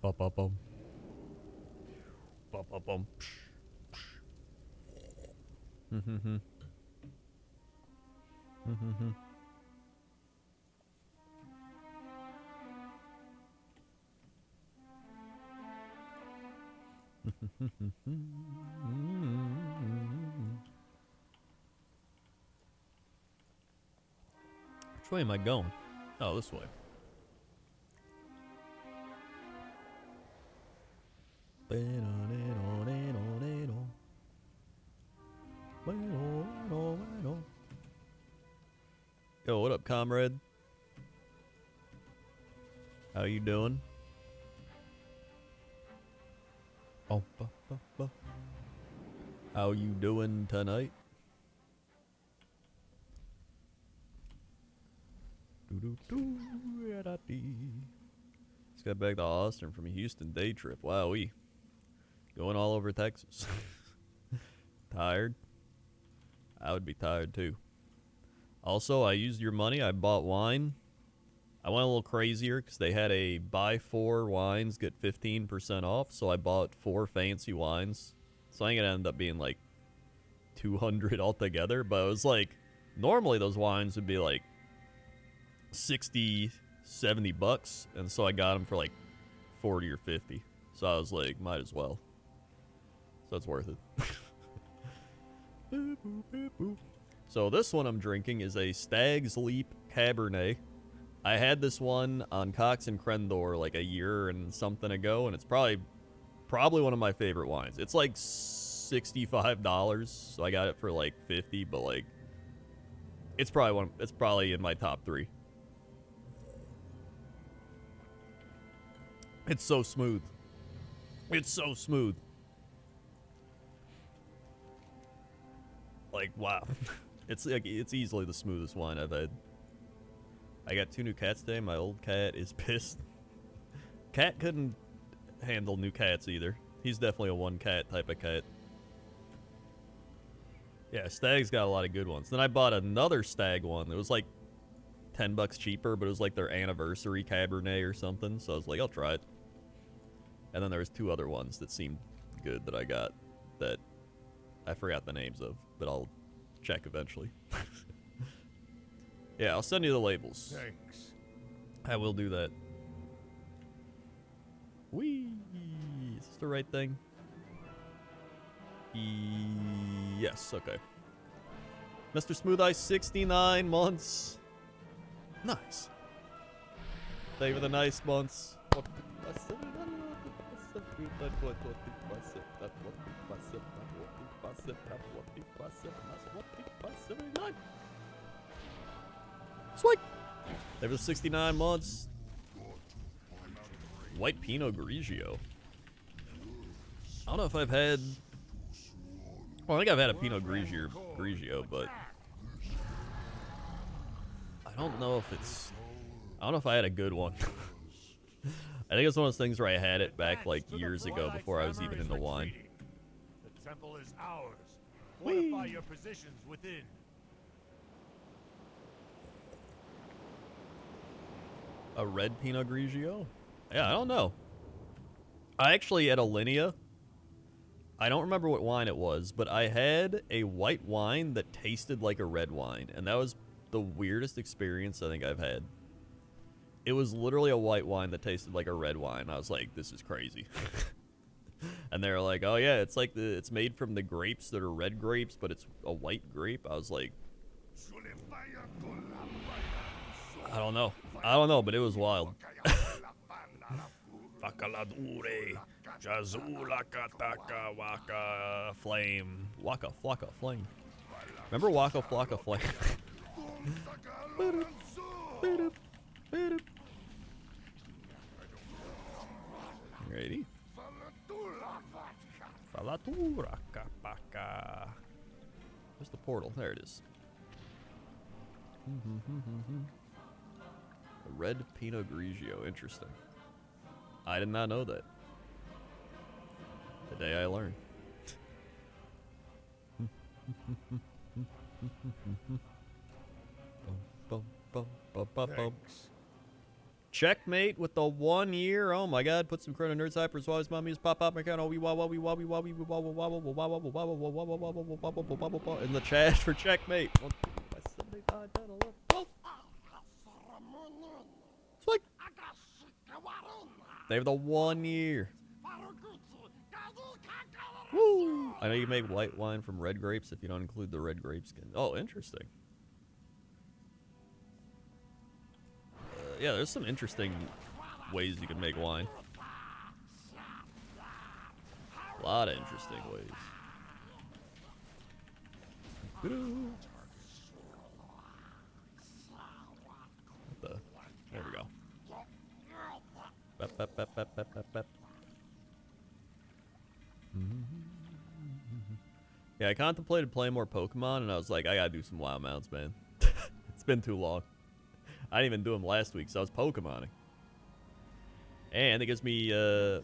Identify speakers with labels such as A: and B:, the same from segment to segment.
A: Bum bum bum. Bum bum bum. Which way am I going? Oh, this way. Yo, what up, comrade? How you doing? Oh, how you doing tonight? Just got back to Austin from a Houston day trip. Wowee. Going all over Texas. Tired? I would be tired too. Also, I used your money. I bought wine. I went a little crazier because they had a buy 4 wines, get 15% off. So I bought 4 fancy wines. So I think it ended up being like 200 altogether. But it was like, normally those wines would be like 60, 70 bucks. And so I got them for like 40 or 50. So I was like, might as well. So it's worth it. So this one I'm drinking is a Stag's Leap Cabernet. I had this one on Cox and Crendor like a year and something ago, and it's probably one of my favorite wines. It's like $65, so I got it for like 50, but like it's probably in my top 3. It's so smooth. It's so smooth. Like, wow. It's easily the smoothest wine I've had. I got 2 new cats today. My old cat is pissed. Cat couldn't handle new cats either. He's definitely a 1 cat type of cat. Yeah, Stag's got a lot of good ones. Then I bought another Stag one. It was like $10 cheaper, but it was like their anniversary Cabernet or something. So I was like, I'll try it. And then there was 2 other ones that seemed good that I got that I forgot the names of, but I'll check eventually. Yeah, I'll send you the labels.
B: Thanks.
A: I will do that. Whee! Is this the right thing? Yes, okay. Mr. Smooth Ice, 69 months. Nice. Thank you for the nice months. Sweet. There was 69 months. White Pinot Grigio. I don't know if I've had. Well, I think I've had a Pinot Grigio, but I don't know if it's. I don't know if I had a good one. I think it's one of those things where I had it back like years ago before I was even into wine.
B: The temple is ours. Fortify your positions within.
A: A red Pinot Grigio? Yeah, I don't know. I actually had a Linea. I don't remember what wine it was, but I had a white wine that tasted like a red wine, and that was the weirdest experience I think I've had. It was literally a white wine that tasted like a red wine. I was like, this is crazy. And they were like, oh yeah, it's like it's made from the grapes that are red grapes, but it's a white grape. I was like, I don't know, but it was wild. Flame. Waka Flocka Flame. Remember Waka Flocka Flame? Ready? Where's the portal? There it is. A red Pinot Grigio. Interesting. I did not know that. Today I learned.
B: Thanks.
A: Checkmate with the 1 year. Oh my god, put some Chrono Nerd Cyphers while his mommy is pop up in the chat for checkmate. Sweet. They have the 1 year. Woo! I know you make white wine from red grapes if you don't include the red grape skin. Oh, interesting. Yeah, there's some interesting ways you can make wine. A lot of interesting ways. What the? There we go. Bep, bep, bep, bep, bep, bep, bep. Yeah, I contemplated playing more Pokemon, and I was like, I gotta do some WoW mounts, man. It's been too long. I didn't even do them last week, so I was Pokemoning. And it gives me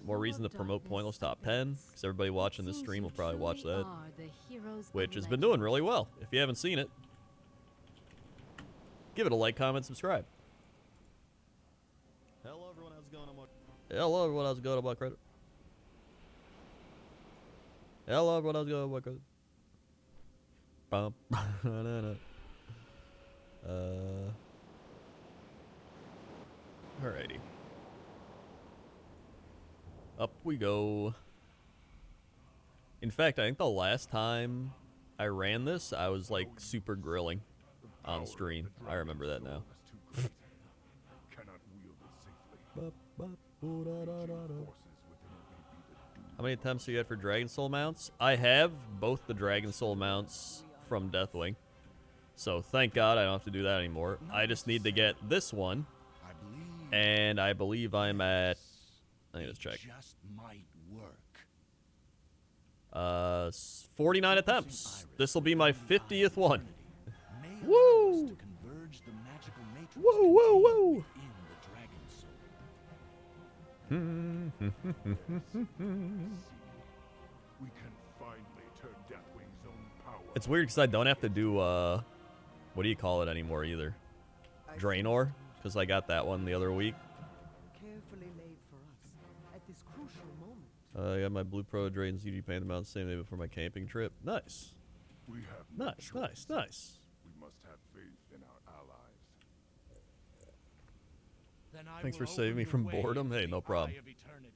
A: more reason to promote Pointless Top 10, because everybody watching this stream will probably watch that. Which has been doing really well. If you haven't seen it, give it a like, comment, subscribe. Hello everyone, how's it going? Hello everyone, how's it going? About credit. Hello everyone, how's it going? About credit. Bum. Alrighty. Up we go. In fact, I think the last time I ran this, I was like super grilling on stream. I remember that now. How many attempts do you had for Dragon Soul mounts? I have both the Dragon Soul mounts from Deathwing. So thank God I don't have to do that anymore. I just need to get this one. And I believe I'm at... I need to check. 49 attempts. This will be my 50th one. Woo! Woo, woo, woo!
B: We can finally turn Deathwing's own power.
A: It's weird because I don't have to do, what do you call it anymore either? Draenor? Because I got that one the other week.
C: Carefully laid for us at this crucial moment.
A: I got my Blue Pro Dragon CG painted mount the same day before my camping trip. Nice.
B: We have no
A: Nice,
B: choice.
A: nice, nice.
B: We must have faith in our allies.
D: Then I
A: Thanks
D: will
A: for saving
D: open
A: me
D: the
A: from
D: way
A: boredom.
D: to
A: Hey,
D: the
A: no problem.
D: Eye of Eternity.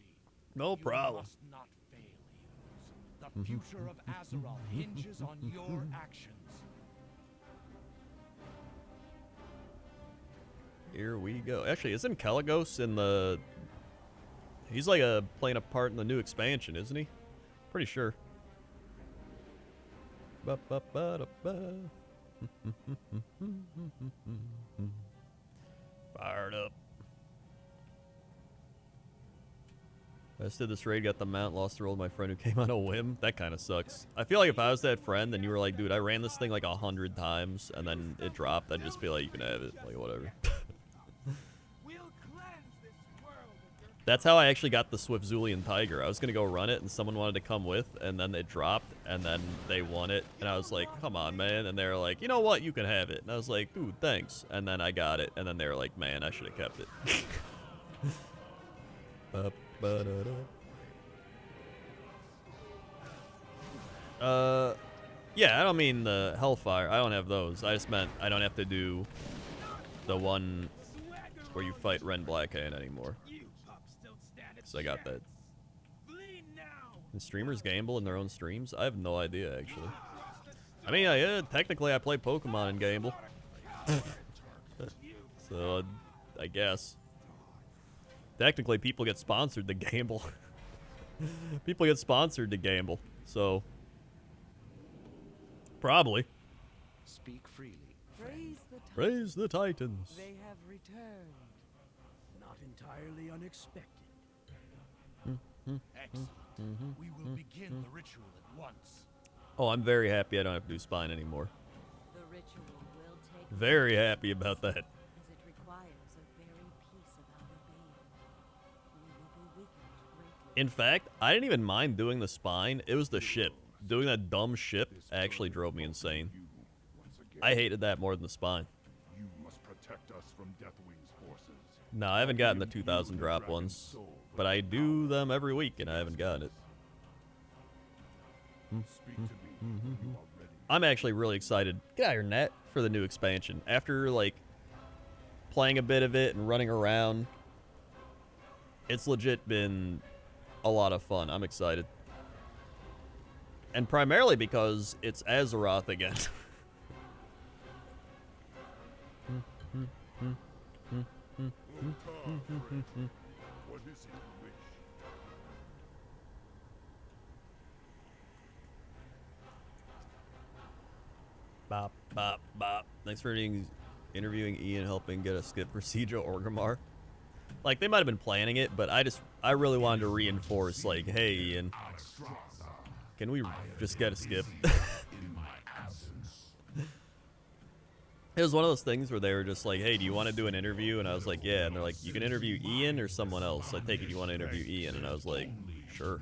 A: No problem.
D: You must not fail, Heroes. The future of Azure hinges on your actions.
A: Here we go. Actually, isn't Caligos in the... He's like playing a part in the new expansion, isn't he? Pretty sure. Ba-ba-ba-da-ba. Fired up. I just did this raid, got the mount, lost the roll with my friend who came on a whim. That kind of sucks. I feel like if I was that friend and you were like, dude, I ran this thing like 100 times and then it dropped, I'd just be like, you can have it. Like, whatever. That's how I actually got the Swift Zulian Tiger. I was going to go run it and someone wanted to come with and then it dropped and then they won it. And I was like, come on, man. And they were like, you know what? You can have it. And I was like, dude, thanks. And then I got it. And then they were like, man, I should have kept it. Yeah, I don't mean the Hellfire. I don't have those. I just meant I don't have to do the one where you fight Ren Blackhand anymore. So I got that. Can streamers gamble in their own streams? I have no idea, actually. I mean, yeah, technically I play Pokemon and gamble. So, I guess. Technically, people get sponsored to gamble. People get sponsored to gamble, so... Probably.
D: Speak freely.
A: Praise the Titans.
C: They have returned.
D: Not entirely unexpected.
B: Excellent. We will begin the ritual at once.
A: Oh, I'm very happy I don't have to do spine anymore.
C: The ritual will take
A: Very happy about that.
C: as it requires a very piece of our being. We will be weakened greatly.
A: In fact, I didn't even mind doing the spine. It was the ship. Doing that dumb ship actually drove me insane. I hated that more than the spine.
B: You must protect protect us from Deathwing's forces.
A: No, I haven't gotten the 2,000 drop ones, but I do them every week, and I haven't gotten it.
B: Speak to me when you are ready.
A: I'm actually really excited. Get out of your net for the new expansion. After, like, playing a bit of it and running around, it's legit been a lot of fun. I'm excited. And primarily because it's Azeroth again.
B: What is it you wish?
A: Bop, bop, bop. Thanks for interviewing Ian, helping get a skip for Siege of Orgrimmar. Like, they might have been planning it, but I really wanted to reinforce, like, hey, Ian, can we just get a skip? It was one of those things where they were just like, hey, do you want to do an interview? And I was like, yeah. And they're like, you can interview Ian or someone else. I take it you want to interview Ian. And I was like, sure.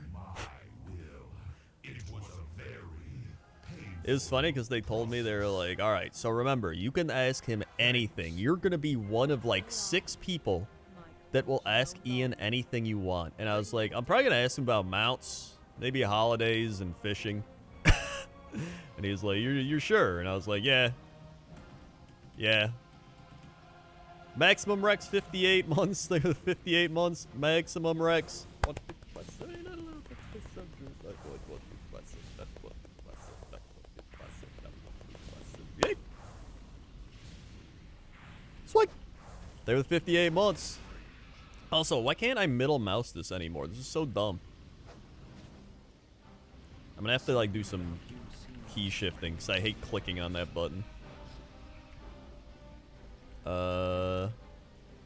A: It was funny because they told me, they were like, all right, so remember, you can ask him anything. You're going to be one of like 6 people that will ask Ian anything you want. And I was like, I'm probably going to ask him about mounts, maybe holidays and fishing. And he was like, you're sure? And I was like, yeah. Yeah. Maximum Rex 58 months. They were 58 months. Maximum Rex. Swipe. They were 58 months. Also, why can't I middle mouse this anymore? This is so dumb. I'm gonna have to like do some key shifting because I hate clicking on that button.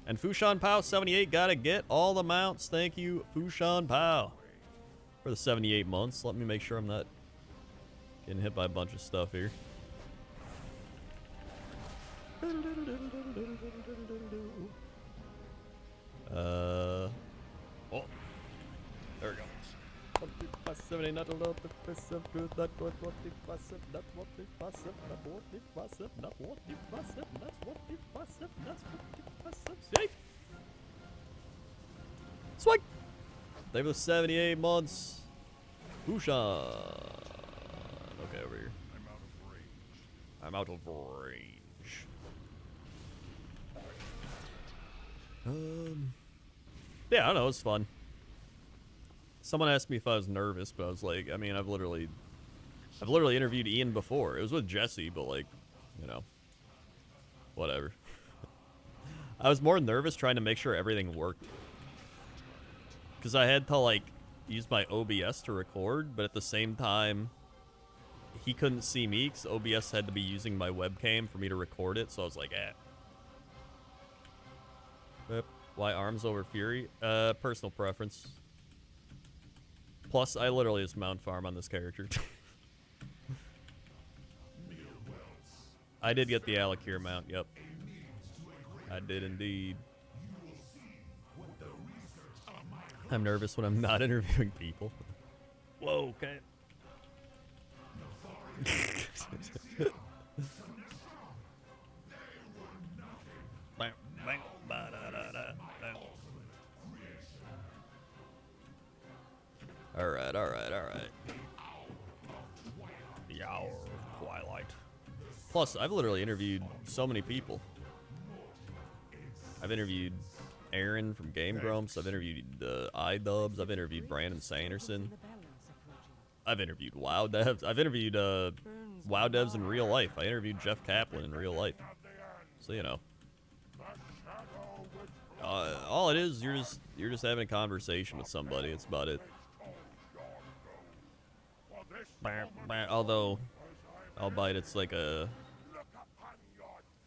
A: And Fushan Pao 78 gotta get all the mounts. Thank you, Fushan Pao, for the 78 months. Let me make sure I'm not getting hit by a bunch of stuff here. Oh, there we go. Swag. They were 78 months. Fushan. Okay, over here. I'm out of range. Yeah, I don't know. It was fun. Someone asked me if I was nervous, but I was like, I mean, I've literally interviewed Ian before. It was with Jesse, but like, you know, whatever. I was more nervous trying to make sure everything worked. Because I had to like use my OBS to record, but at the same time, he couldn't see me because OBS had to be using my webcam for me to record it, so I was like, Yep. Why arms over Fury? Personal preference. Plus, I literally just mount farm on this character. I did get the Alakir mount, yep. I did indeed. I'm nervous when I'm not interviewing people. Whoa, okay. Alright. The hour of twilight. Plus, I've literally interviewed so many people. I've interviewed Aaron from Game Grumps. I've interviewed iDubbbz. I've interviewed Brandon Sanderson. I've interviewed WoW devs. I've interviewed WoW devs in real life. I interviewed Jeff Kaplan in real life. So, you know. All it is, you're just having a conversation with somebody. It's about it. Although, albeit it's like a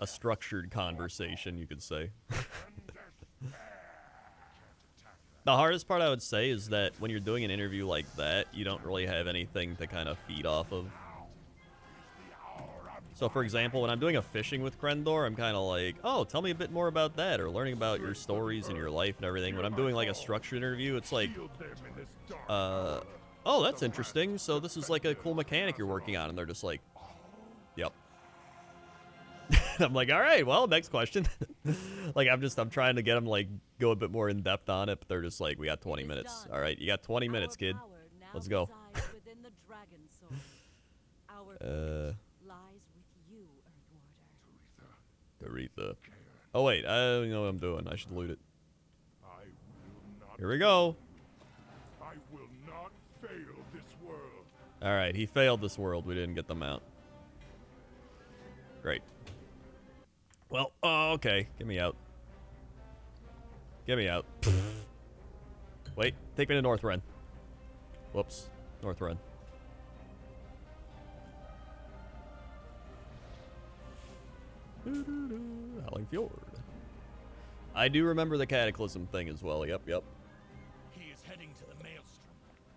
A: structured conversation, you could say. The hardest part I would say is that when you're doing an interview like that, you don't really have anything to kind of feed off of. So, for example, when I'm doing a fishing with Krendor, I'm kind of like, oh, tell me a bit more about that, or learning about your stories and your life and everything. When I'm doing like a structured interview, it's like, oh, that's interesting. So this is like a cool mechanic you're working on, and they're just like, yep. I'm like, all right, well, next question. Like, I'm trying to get them, like, go a bit more in depth on it, but they're just like, we got 20 minutes. All right, you got 20 minutes, kid. Let's go.
C: Within the dragon soul. Our fate lies with you, Earthwarder.
A: Aretha. Oh, wait, I don't know what I'm doing. I should loot it.
B: I will not.
A: Here we go.
B: I will not fail this world.
A: All right, he failed this world. We didn't get the mount. Great. Well, okay. Get me out. Get me out. Wait, take me to North Ren. Whoops. North Ren. Howling Fjord. I do remember the Cataclysm thing as well. Yep, yep.
D: He is heading to the Maelstrom.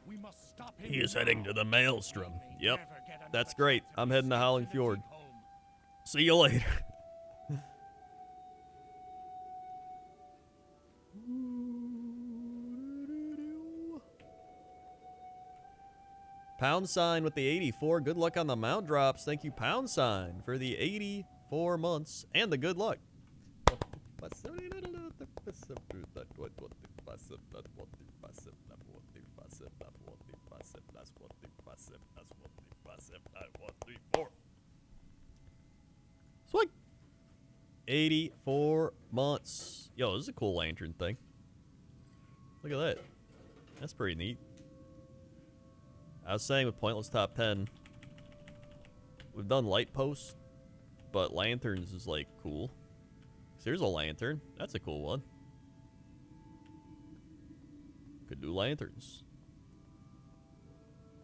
D: We must stop him.
A: He is
D: now.
A: heading to the Maelstrom. Yep.
D: Never get another
A: That's great.
D: chance to
A: I'm
D: be
A: heading to
D: safe
A: Howling
D: in a
A: Fjord.
D: deep home.
A: See you later. Pound sign with the 84. Good luck on the mount drops. Thank you, pound sign, for the 84 months and the good luck. Swing. 84 months. Yo, this is a cool lantern thing. Look at that. That's pretty neat. I was saying with Pointless Top 10, we've done light posts, but lanterns is like cool. So here's a lantern. That's a cool one. Could do lanterns.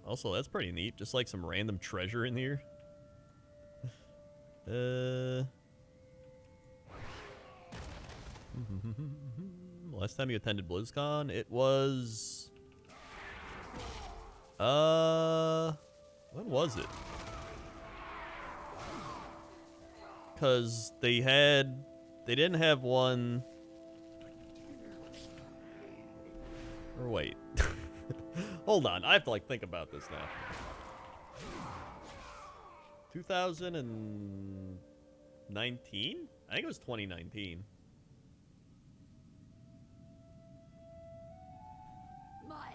A: Also, that's pretty neat. Just like some random treasure in here. Last time you attended BlizzCon, it was... when was it? Because they didn't have one... Or wait. Hold on, I have to like think about this now. 2019? I think it was 2019.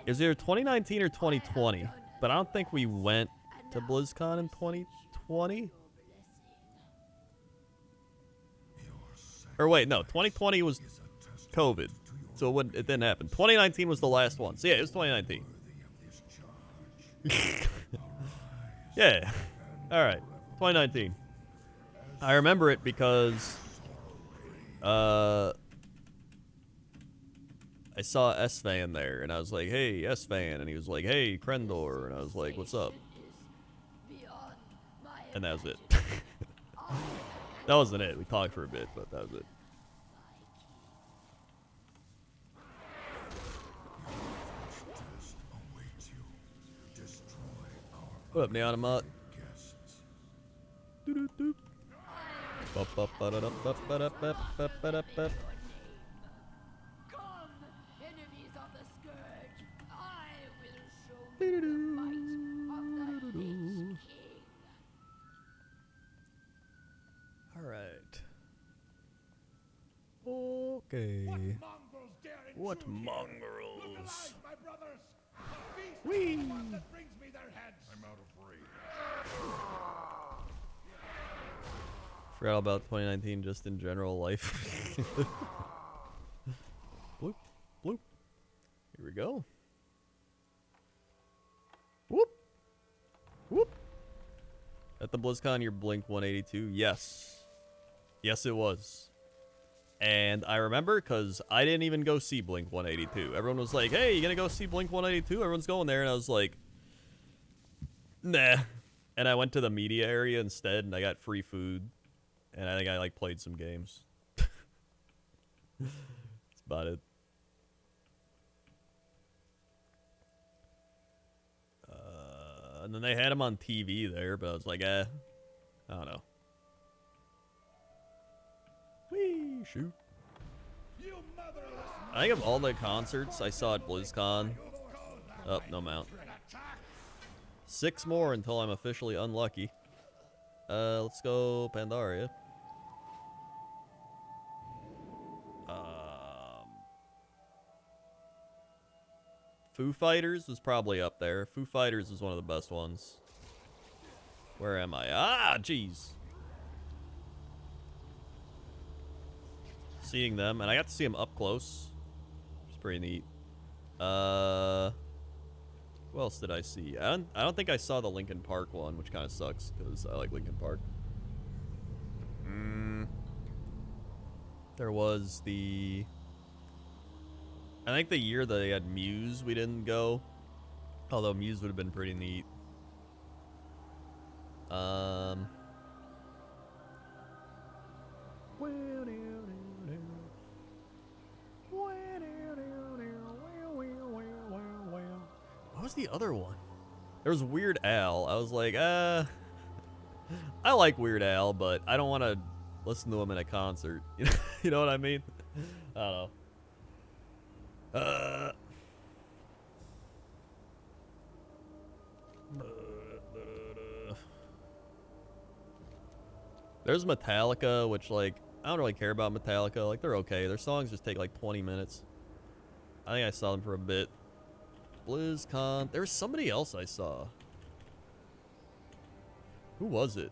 A: It was either 2019 or 2020, but I don't think we went to BlizzCon in 2020. Or wait, no, 2020 was COVID, so it didn't happen. 2019 was the last one. So yeah, it was 2019. Yeah. All right. 2019. I remember it because I saw S-Fan there, and I was like, hey, S-Fan. And he was like, hey, Krendor. And I was like, what's up? And that was it. That wasn't it. We talked for a bit, but that was it. What up, Neonamot?
E: Come, enemies of the Scourge, I will show you the might of the Lich King.
A: Alright. Okay.
B: Mongrels dare
A: What
B: intrude here? Look
A: mongrels?
B: alive, my brothers! The beast
A: Whee!
B: is the one that brings me their heads. I'm out of rage.
A: Forgot all about 2019 just in general life. Bloop, bloop. Here we go. Whoop. Whoop. At the BlizzCon, your Blink 182? Yes. Yes, it was. And I remember because I didn't even go see Blink 182. Everyone was like, hey, you gonna go see Blink 182? Everyone's going there. And I was like, nah. And I went to the media area instead, and I got free food. And I think I like played some games. That's about it. And then they had him on TV there, but I was like, I don't know. Whee, shoot.
B: You motherless
A: I think of all the concerts I saw at BlizzCon. Oh, no mount. 6 more until I'm officially unlucky. Let's go Pandaria. Foo Fighters was probably up there. Foo Fighters is one of the best ones. Where am I? Ah, jeez. Seeing them, and I got to see them up close. It's pretty neat. Who else did I see? I don't think I saw the Linkin Park one, which kind of sucks because I like Linkin Park. There was the... I think the year that they had Muse, we didn't go. Although Muse would have been pretty neat. What was the other one? There was Weird Al. I was like, I like Weird Al, but I don't want to listen to him in a concert. You know what I mean? I don't know. There's Metallica, which, like, I don't really care about Metallica. Like, they're okay. Their songs just take, like, 20 minutes. I think I saw them for a bit. BlizzCon. There was somebody else I saw. Who was it?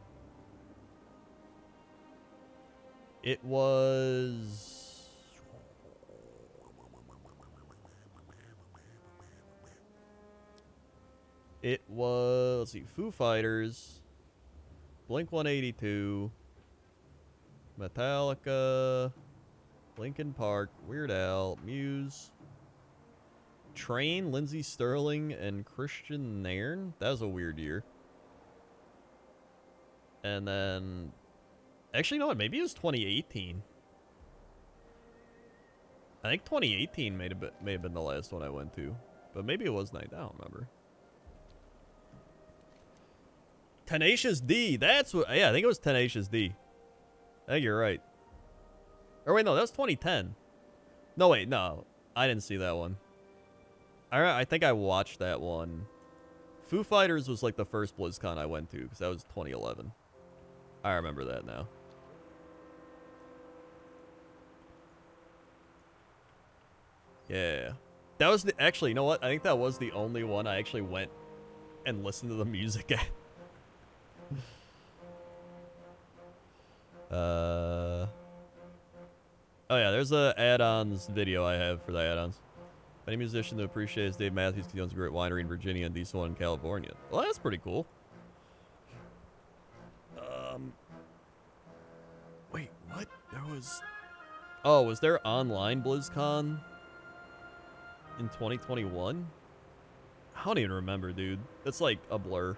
A: It was... let's see, Foo Fighters, Blink-182, Metallica, Linkin Park, Weird Al, Muse, Train, Lindsey Sterling, and Christian Nairn. That was a weird year. And then, actually, no, maybe it was 2018. I think 2018 may have been the last one I went to, but maybe it was 9. I don't remember. Tenacious D. That's what. Yeah, I think it was Tenacious D. I think you're right. Or wait, no, that was 2010. No, wait, no, I didn't see that one. I think I watched that one. Foo Fighters was like the first BlizzCon I went to because that was 2011. I remember that now. Yeah. That was the... Actually, you know what? I think that was the only one I actually went and listened to the music at. Oh yeah, there's a add-ons video I have for the add-ons. Any musician that appreciates Dave Matthews because he owns a great winery in Virginia and diesel one in California. Well, that's pretty cool. Wait, what? There was... Oh, was there online BlizzCon in 2021? I don't even remember, dude. It's like a blur.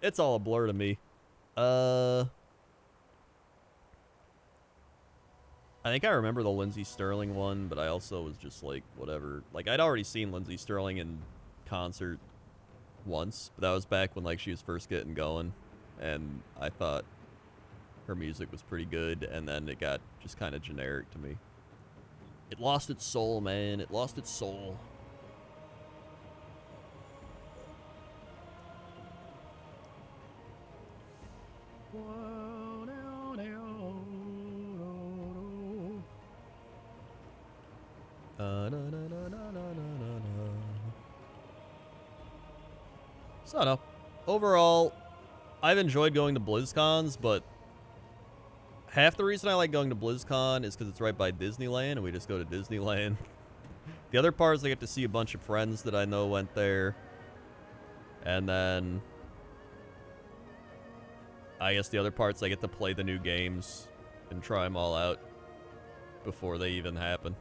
A: It's all a blur to me. I think I remember the Lindsey Sterling one, but I also was just like, whatever. Like, I'd already seen Lindsey Sterling in concert once, but that was back when, like, she was first getting going, and I thought her music was pretty good, and then it got just kind of generic to me. It lost its soul, man. It lost its soul. So, I don't know. Overall, I've enjoyed going to BlizzCons, but half the reason I like going to BlizzCon is because it's right by Disneyland, and we just go to Disneyland. The other part is I get to see a bunch of friends that I know went there. And then I guess the other parts I get to play the new games and try them all out before they even happen.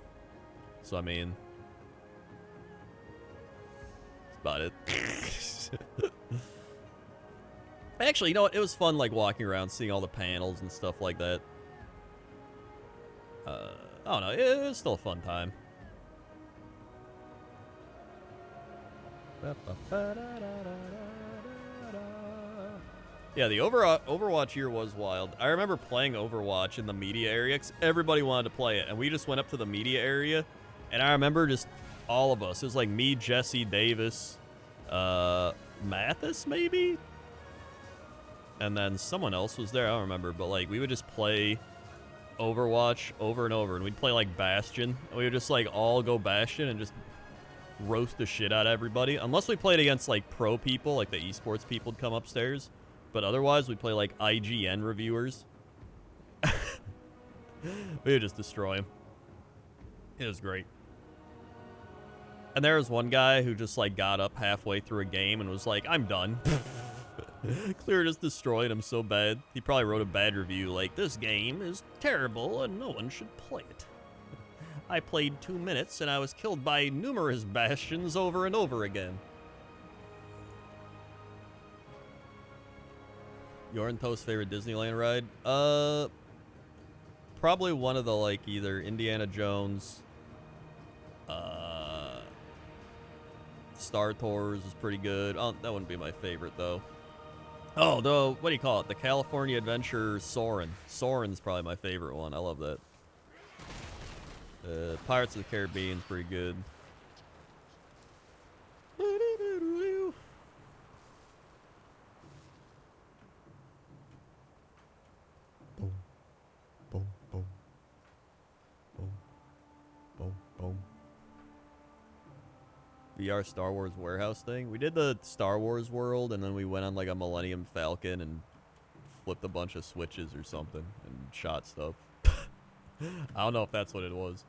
A: So, I mean, that's about it. Actually, you know what? It was fun, like, walking around, seeing all the panels and stuff like that. I don't know. It was still a fun time. Yeah, the Overwatch year was wild. I remember playing Overwatch in the media area 'cause everybody wanted to play it, and we just went up to the media area, and I remember just all of us. It was like me, Jesse, Davis, Mathis, maybe? And then someone else was there. I don't remember, but, like, we would just play Overwatch over and over, and we'd play, like, Bastion, and we would just, like, all go Bastion and just roast the shit out of everybody. Unless we played against, like, pro people, like the esports people would come upstairs. But otherwise, we play, like, IGN reviewers. We would just destroy him. It was great. And there was one guy who just, like, got up halfway through a game and was like, I'm done. Clear just destroyed him so bad. He probably wrote a bad review like, this game is terrible and no one should play it. I played 2 minutes and I was killed by numerous bastions over and over again. Your and Toast's favorite Disneyland ride? Probably one of the, like, either Indiana Jones, Star Tours is pretty good. Oh, that wouldn't be my favorite, though. Oh, what do you call it? The California Adventure Soarin'. Soarin's probably my favorite one. I love that. Pirates of the Caribbean's pretty good. Boom. Boom, boom. Boom. Boom, boom. VR Star Wars warehouse thing. We did the Star Wars world, and then we went on like a Millennium Falcon and flipped a bunch of switches or something and shot stuff. I don't know if that's what it was.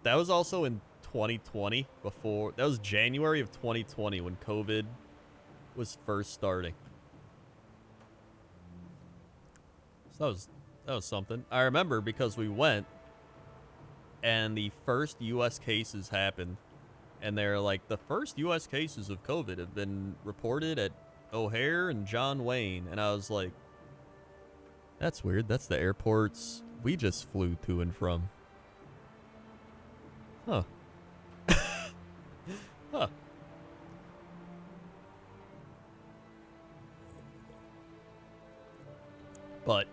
A: That was also in 2020 before. That was January of 2020 when COVID was first starting. So that was something. I remember because we went and the first US cases happened, and they're like, the first US cases of COVID have been reported at O'Hare and John Wayne, and I was like, that's weird. That's the airports we just flew to and from. Huh. Huh. But,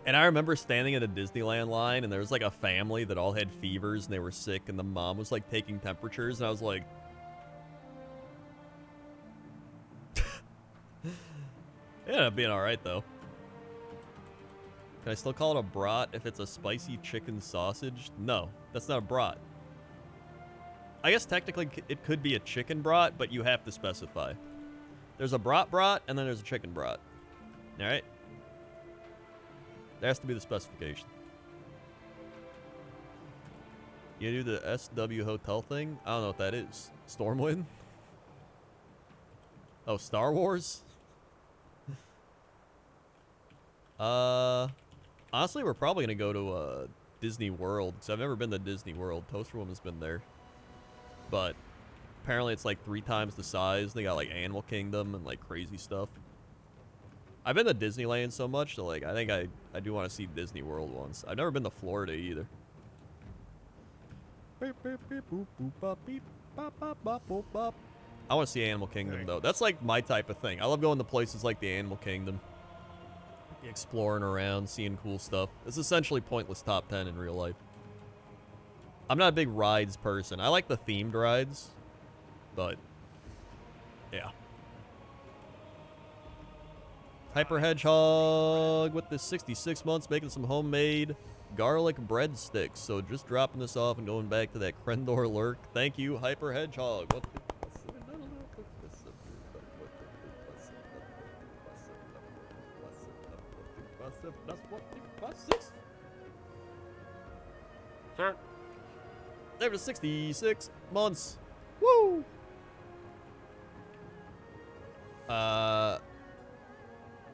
A: and I remember standing at a Disneyland line, and there was like a family that all had fevers, and they were sick, and the mom was like taking temperatures, and I was like, it ended up being alright though. Can I still call it a brat if it's a spicy chicken sausage? No, that's not a brat. I guess technically it could be a chicken brat, but you have to specify. There's a brat, and then there's a chicken brat. Alright? There has to be the specification. You do the SW Hotel thing? I don't know what that is. Stormwind? Oh, Star Wars? Honestly, we're probably going to go to Disney World, because I've never been to Disney World. Toaster Woman's been there. But apparently it's like 3 times the size. They got like Animal Kingdom and like crazy stuff. I've been to Disneyland so much that like I think I do want to see Disney World once. I've never been to Florida either. I want to see Animal Kingdom though. That's like my type of thing. I love going to places like the Animal Kingdom. Exploring around, seeing cool stuff. It's essentially pointless top 10 in real life. I'm not a big rides person. I like the themed rides, but yeah. Hyper Hedgehog with the 66 months making some homemade garlic breadsticks. So just dropping this off and going back to that Crendor lurk. Thank you, Hyper Hedgehog. What the There was 66 months. Woo!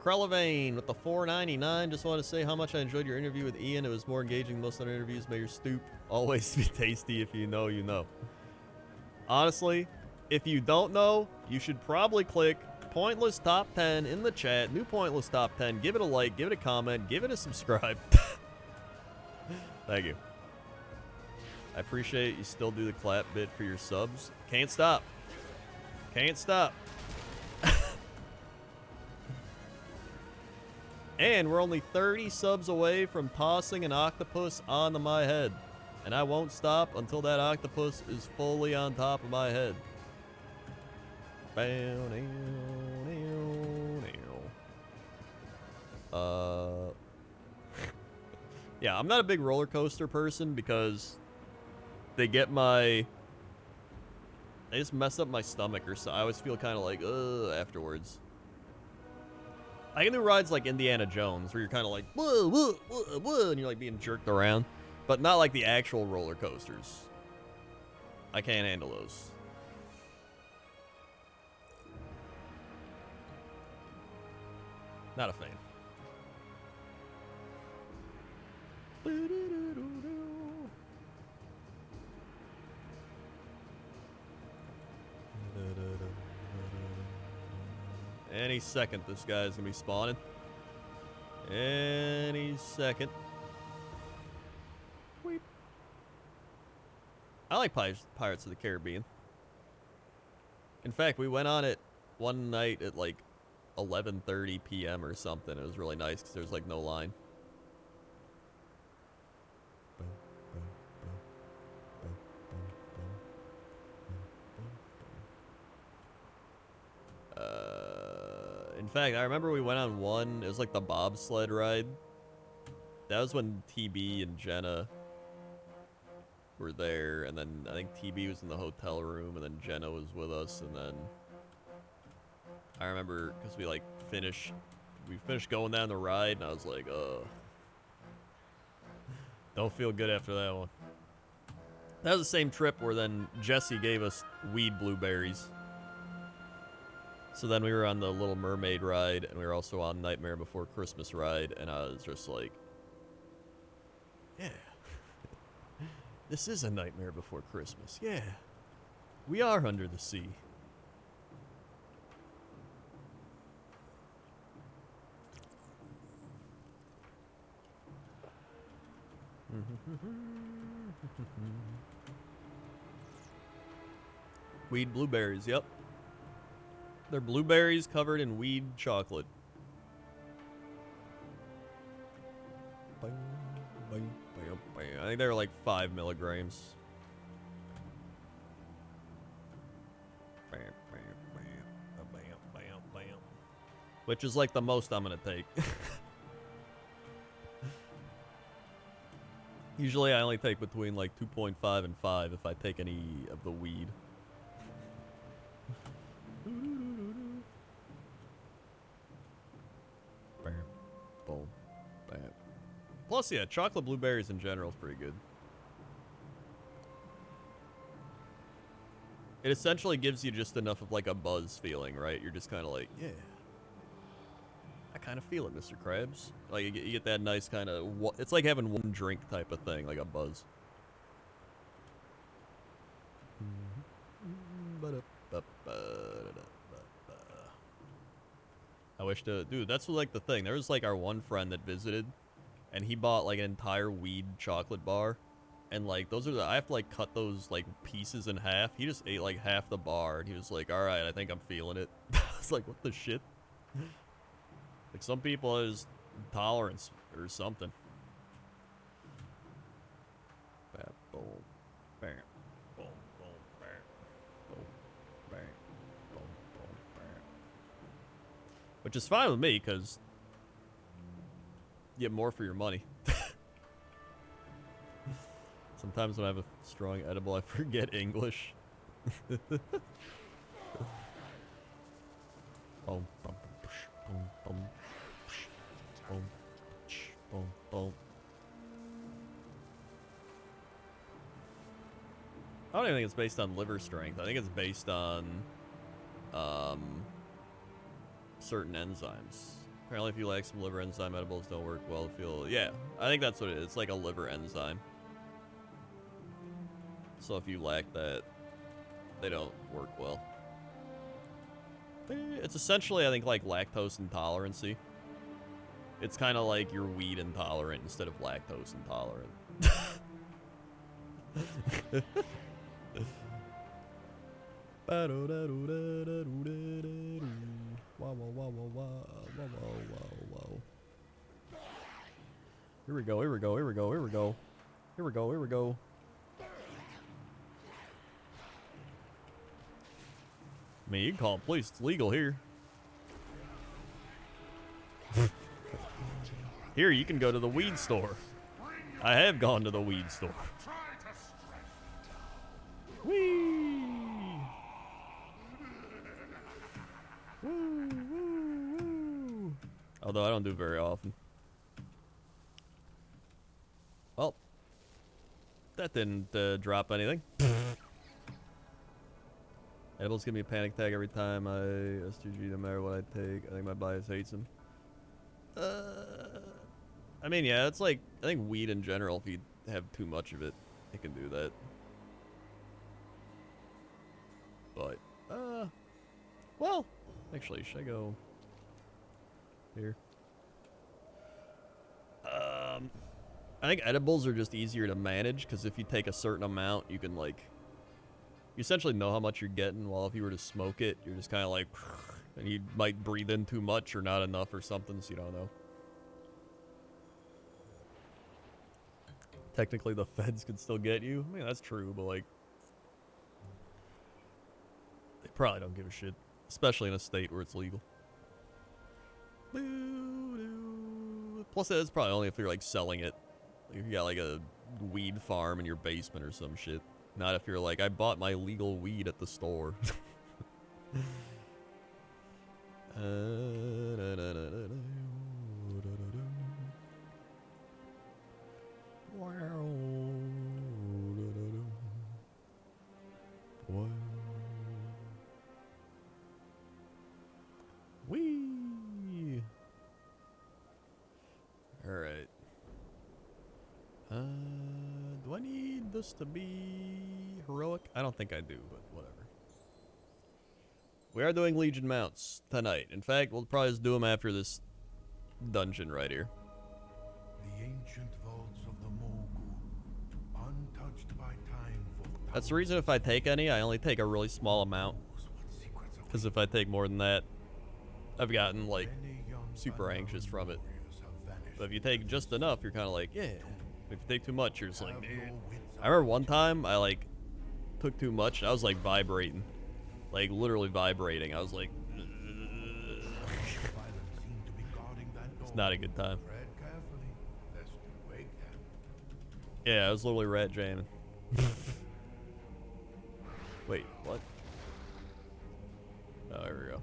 A: Krelevane with the $4.99. Just want to say how much I enjoyed your interview with Ian. It was more engaging than most other interviews. May your stoop always be tasty. If you know, you know. Honestly, if you don't know, you should probably click Pointless Top 10 in the chat. New Pointless Top 10. Give it a like, give it a comment, give it a subscribe. Thank you. I appreciate you still do the clap bit for your subs. Can't stop. Can't stop. And we're only 30 subs away from tossing an octopus onto my head. And I won't stop until that octopus is fully on top of my head. Yeah, I'm not a big roller coaster person because they get my... They just mess up my stomach or so. I always feel kind of like, afterwards. I can do rides like Indiana Jones, where you're kind of like, whoa, whoa, whoa, whoa, and you're like being jerked around. But not like the actual roller coasters. I can't handle those. Not a fan. Any second, this guy's gonna be spawning. Any second. Weep. I like Pirates of the Caribbean. In fact, we went on it one night at like 11:30 p.m. or something. It was really nice because there was like no line. In fact, I remember we went on one. It was like the bobsled ride. That was when TB and Jenna were there, and then I think TB was in the hotel room, and then Jenna was with us, and then I remember because we finished going down the ride, and I was like, don't feel good after that one. That was the same trip where then Jesse gave us weed blueberries. So then we were on the Little Mermaid ride, and we were also on Nightmare Before Christmas ride, and I was just like, yeah. This is a Nightmare Before Christmas. Yeah. We are under the sea. Weed blueberries, yep. They're blueberries covered in weed chocolate. I think they're like 5 milligrams. Which is like the most I'm gonna take. Usually I only take between like 2.5 and 5 if I take any of the weed. Boom. Bam. Plus, yeah, chocolate blueberries in general is pretty good. It essentially gives you just enough of like a buzz feeling, right? You're just kind of like, yeah. I kind of feel it, Mr. Krabs. Like, you get that nice kind of... It's like having one drink type of thing, like a buzz. I wish to... Dude, that's like the thing. There was like our one friend that visited, and he bought like an entire weed chocolate bar. And like, those are the... I have to like cut those like pieces in half. He just ate like half the bar, and he was like, alright, I think I'm feeling it. I was like, what the shit? Like, some people is intolerance or something. Which is fine with me, because you get more for your money. Sometimes when I have a strong edible, I forget English. Boom, boom, boom, boom. Boom, boom, boom. I don't even think it's based on liver strength. I think it's based on certain enzymes. Apparently, if you lack some liver enzyme, edibles don't work well. Yeah, I think that's what it is. It's like a liver enzyme. So if you lack that, they don't work well. It's essentially, I think, like lactose intolerancy. It's kind of like you're weed intolerant instead of lactose intolerant. Here we go, here we go, here we go, here we go. Here we go, here we go. I mean, you can call police. It's legal here. Here, you can go to the weed store. I have gone to the weed store. Whee! Woo, woo, woo. Although I don't do it very often. Well, that didn't drop anything. Edibles give me a panic attack every time I S2G, no matter what I take. I think my bias hates him. I mean, yeah, it's like, I think weed in general, if you have too much of it, it can do that. But, well, actually, should I go here? I think edibles are just easier to manage, because if you take a certain amount, you can, like, you essentially know how much you're getting, while if you were to smoke it, you're just kind of like, and you might breathe in too much or not enough or something, so you don't know. Technically, the feds could still get you. I mean, that's true, but, like, they probably don't give a shit, especially in a state where it's legal. Plus, it's probably only if you're, like, selling it. Like, if you got, like, a weed farm in your basement or some shit. Not if you're like, I bought my legal weed at the store. Wee. All right. Do I need this to be heroic? I don't think I do, but whatever. We are doing Legion mounts tonight. In fact, we'll probably just do them after this dungeon right here.
B: The ancient vaults of the Mogu, untouched by time for
A: That's the reason if I take any, I only take a really small amount. Because if I take more than that, I've gotten, like, super anxious from it. But if you take just enough, you're kind of like, yeah. If you take too much, you're just like, dude. I remember one time I, like, took too much, and I was, like, vibrating. Like, literally vibrating. I was like, it's not a good time. Yeah, I was literally rat jamming. Wait, what? Oh, here we go.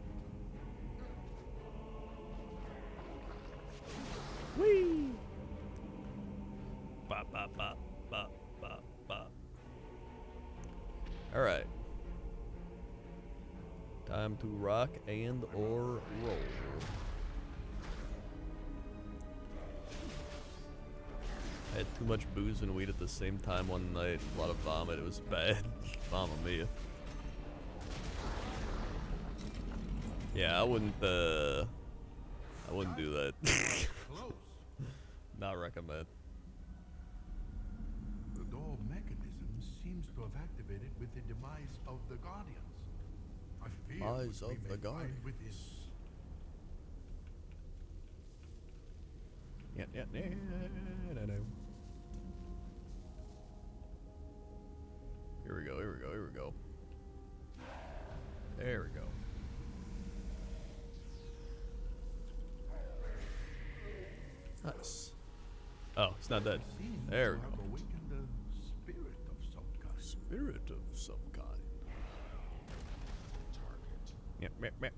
A: Whee! Bop, bop, bop, bop, bop, bop. Alright. Time to rock and or roll. I had too much booze and weed at the same time one night. A lot of vomit. It was bad. Mamma mia. Yeah, I wouldn't do that. Not recommend.
B: The door mechanism seems to have activated with the demise of the Guardians. I fear
A: Demise
B: what we
A: of
B: may
A: the
B: find
A: Guardians.
B: within.
A: No. Here we go, here we go, here we go. There we go. Nice. Oh, it's not dead. There we go.
B: Awakened a spirit of some kind.
A: Spirit of some kind. Yep, yep, yep.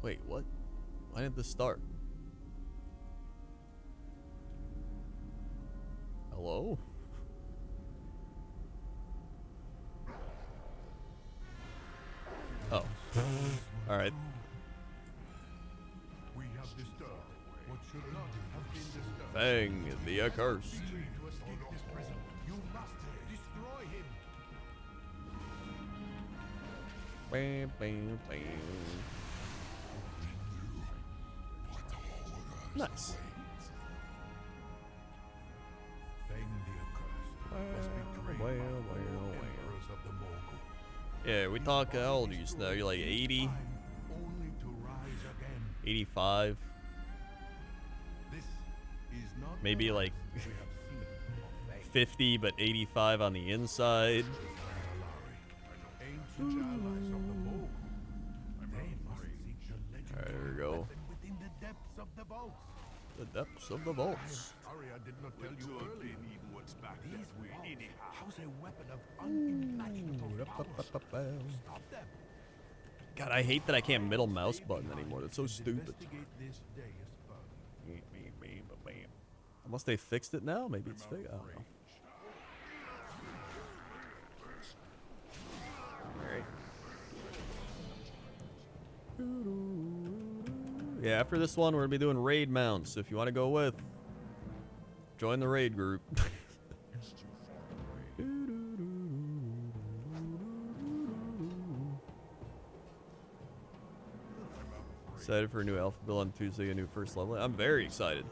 A: Wait, what? Why didn't this start? Hello? Oh. Alright.
B: We have disturbed what should not have been disturbed.
A: Fang the accursed.
B: To escape this prison, you must destroy him.
A: Bam, bam, bam. Nice.
B: Fang the accursed was betrayed by all emperors of the Mogu.
A: Yeah, we talk, how old are you now? You're like 80,
B: Time only to rise again.
A: 85,
B: This is not
A: maybe
B: the
A: like
B: last we have seen of Fang.
A: 50, but 85 on the inside.
B: Ancient allies of the Mogu. They must seek the
A: Alright, here we
B: legendary
A: go.
B: weapon depths of the vaults.
A: The depths of the vaults.
B: Sorry I did not tell you earlier. These vaults house a weapon of unimaginable power. Stop them.
A: God, I hate that I can't middle mouse button anymore. That's so stupid.
B: Investigate this Deus further.
A: Unless they fixed it now, maybe it's fixed. I don't know. Alright. Yeah, after this one, we're gonna be doing raid mounts. If you want to go with, join the raid group. Excited for a new alpha build on Tuesday, a new first level. I'm very excited.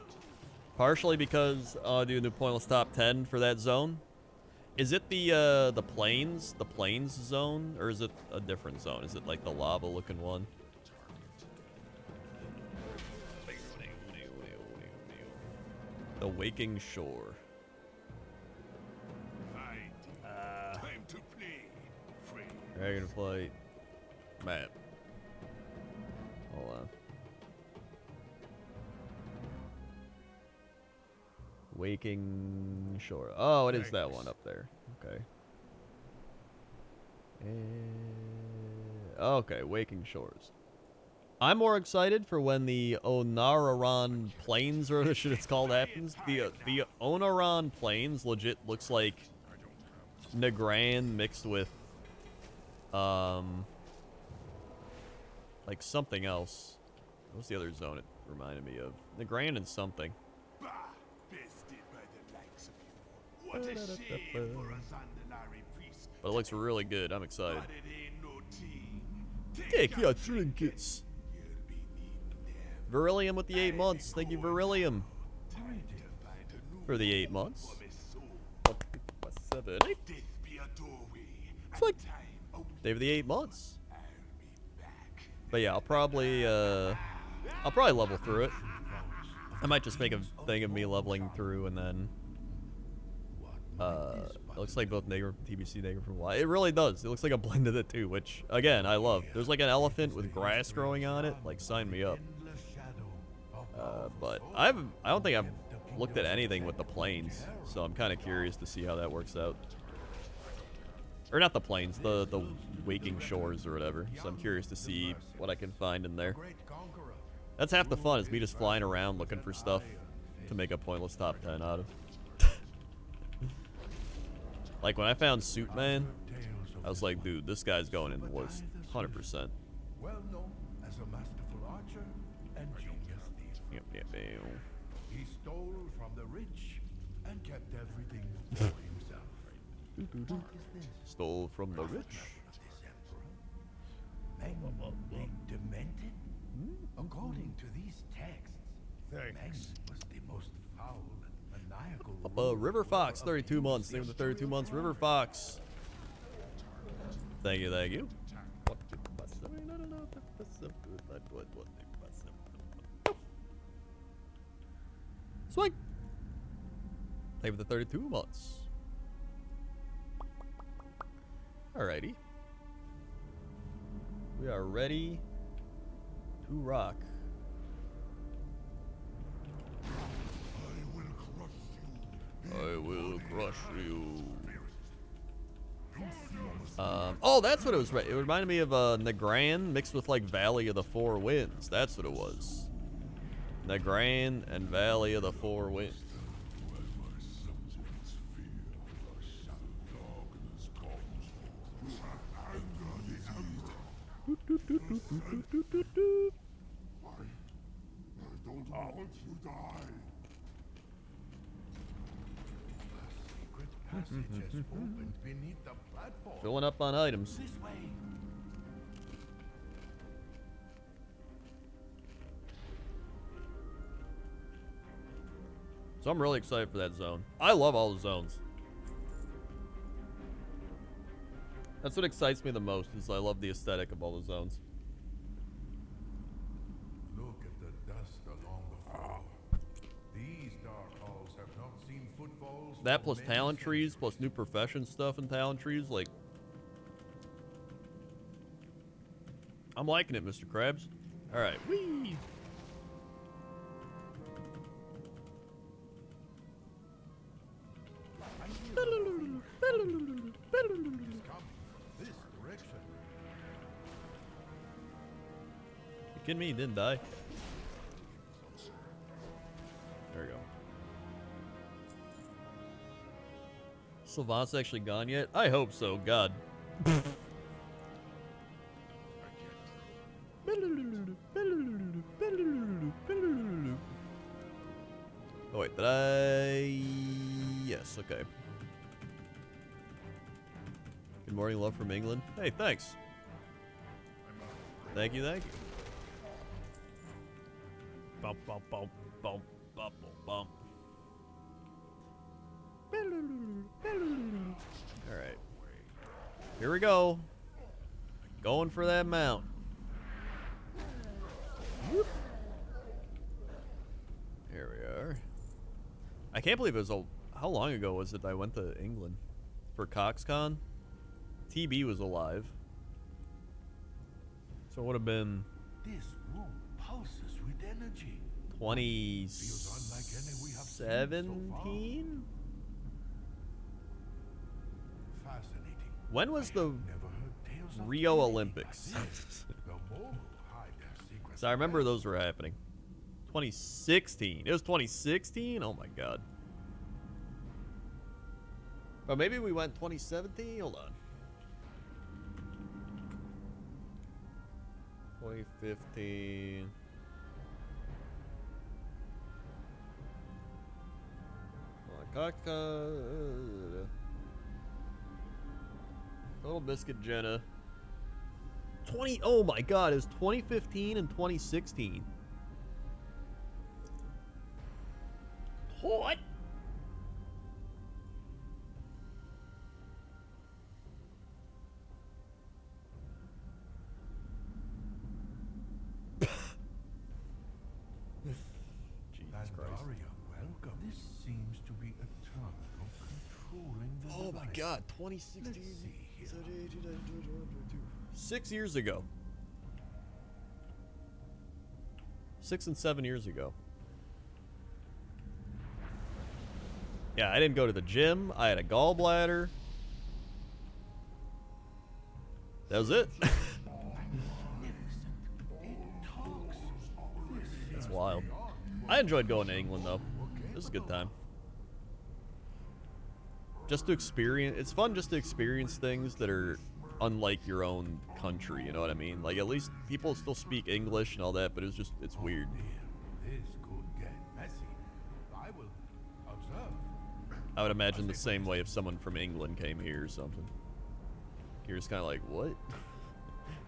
A: Partially because I'll do a new pointless top 10 for that zone. Is it the plains zone, or is it a different zone? Is it like the lava looking one? The Waking Shore.
B: Time to play, friend.
A: Dragonflight map. Hold on. Waking Shore. Oh, it is that one up there. Okay. Okay, Waking Shores. I'm more excited for when the Onararan Plains, or whatever shit it's called, happens. The Onaran Plains legit looks like Negran mixed with like something else. What's the other zone it reminded me of? Negran and something.
B: Bah, bested by the likes of you. What a shame for us ordinary priests.
A: But it looks really good. I'm excited.
B: But it ain't no team.
A: Take your trinkets.
B: You'll be needing them.
A: Verillium with the 8 months. Thank you, Verillium,
B: Time to find a new
A: for the 8 months.
B: for my soul.
A: 7, 8.
B: Death be a doorway.
A: It's like
B: and time open.
A: Day of the 8 months.
B: I'll be back.
A: But yeah, I'll probably level through it. I might just make a thing of me leveling through, and then it looks like both Negro TBC Negro from WoW. It really does. It looks like a blend of the two, which again I love. There's like an elephant with grass growing on it. Like, sign me up. But I don't think I've looked at anything with the plains, so I'm kind of curious to see how that works out. Or not the plains, the Waking Shores or whatever. So I'm curious to see what I can find in there.
B: Great conqueror.
A: That's half the fun, is me just flying around looking for stuff to make a pointless top 10 out of. Like when I found Suit Man, I was like, dude, this guy's going in the list, 100%.
B: Well known as a masterful archer and genius thief.
A: Yep.
B: He stole from the rich and kept everything for himself. What is this?
A: Stole from the rich.
B: Of this emperor? Men demented? According to these texts, Meng was the most foul and maniacal.
A: River Fox, 32 months. Name of the 32 months, River Fox. Thank you. Swing. Name of the 32 months. Alrighty. We are ready to rock. I will crush you. Oh, that's what it was. It reminded me of Negran mixed with like Valley of the Four Winds. That's what it was. Negran and Valley of the Four Winds. Filling up on items.
B: This way.
A: So I'm really excited for that zone. I love all the zones. That's what excites me the most, is I love the aesthetic of all the zones.
B: Look at the dust along the floor. These dark halls have not seen footfalls.
A: That
B: for
A: plus
B: many
A: talent trees,
B: centuries.
A: plus new profession stuff and talent trees, like... I'm liking it, Mr. Krabs. Alright, whee! kidding me? He didn't die. There we go. Sylvan's actually gone yet? I hope so. God. Oh wait, did I? Yes. Okay. Good morning, love from England. Hey, thanks. Thank you, thank you. Bump, bump, bump, bump, bump, bump. All right. Here we go. Going for that mount. Whoop. Here we are. I can't believe it was how long ago was it I went to England for CoxCon? TB was alive. So it would have been
B: This room pulses with energy.
A: 2017?
B: Fascinating.
A: When was
B: I
A: the
B: have never heard tales of
A: Rio
B: energy
A: Olympics?
B: like this. The Mongol hide their secrets
A: So I remember
B: well.
A: those were happening. 2016. It was 2016? Oh my god. Or maybe we went 2017? Hold on. 2015. Total Biscuit Jenna. Oh my god, it was 2015 and 2016. What? Jesus Christ.
B: Pandaria, welcome. This seems to be a tunnel controlling the
A: Oh my
B: device.
A: god, 2016.
B: Let's see here.
A: 6 years ago. 6 and 7 years ago. Yeah, I didn't go to the gym. I had a gallbladder. That was it. That's wild. I enjoyed going to England though. It was a good time. Just to experience, it's fun just to experience things that are unlike your own country, you know what I mean? Like at least people still speak English and all that, but it's weird.
B: This could get messy. I will observe.
A: I would imagine the same way if someone from England came here or something. You're just kind of like, what?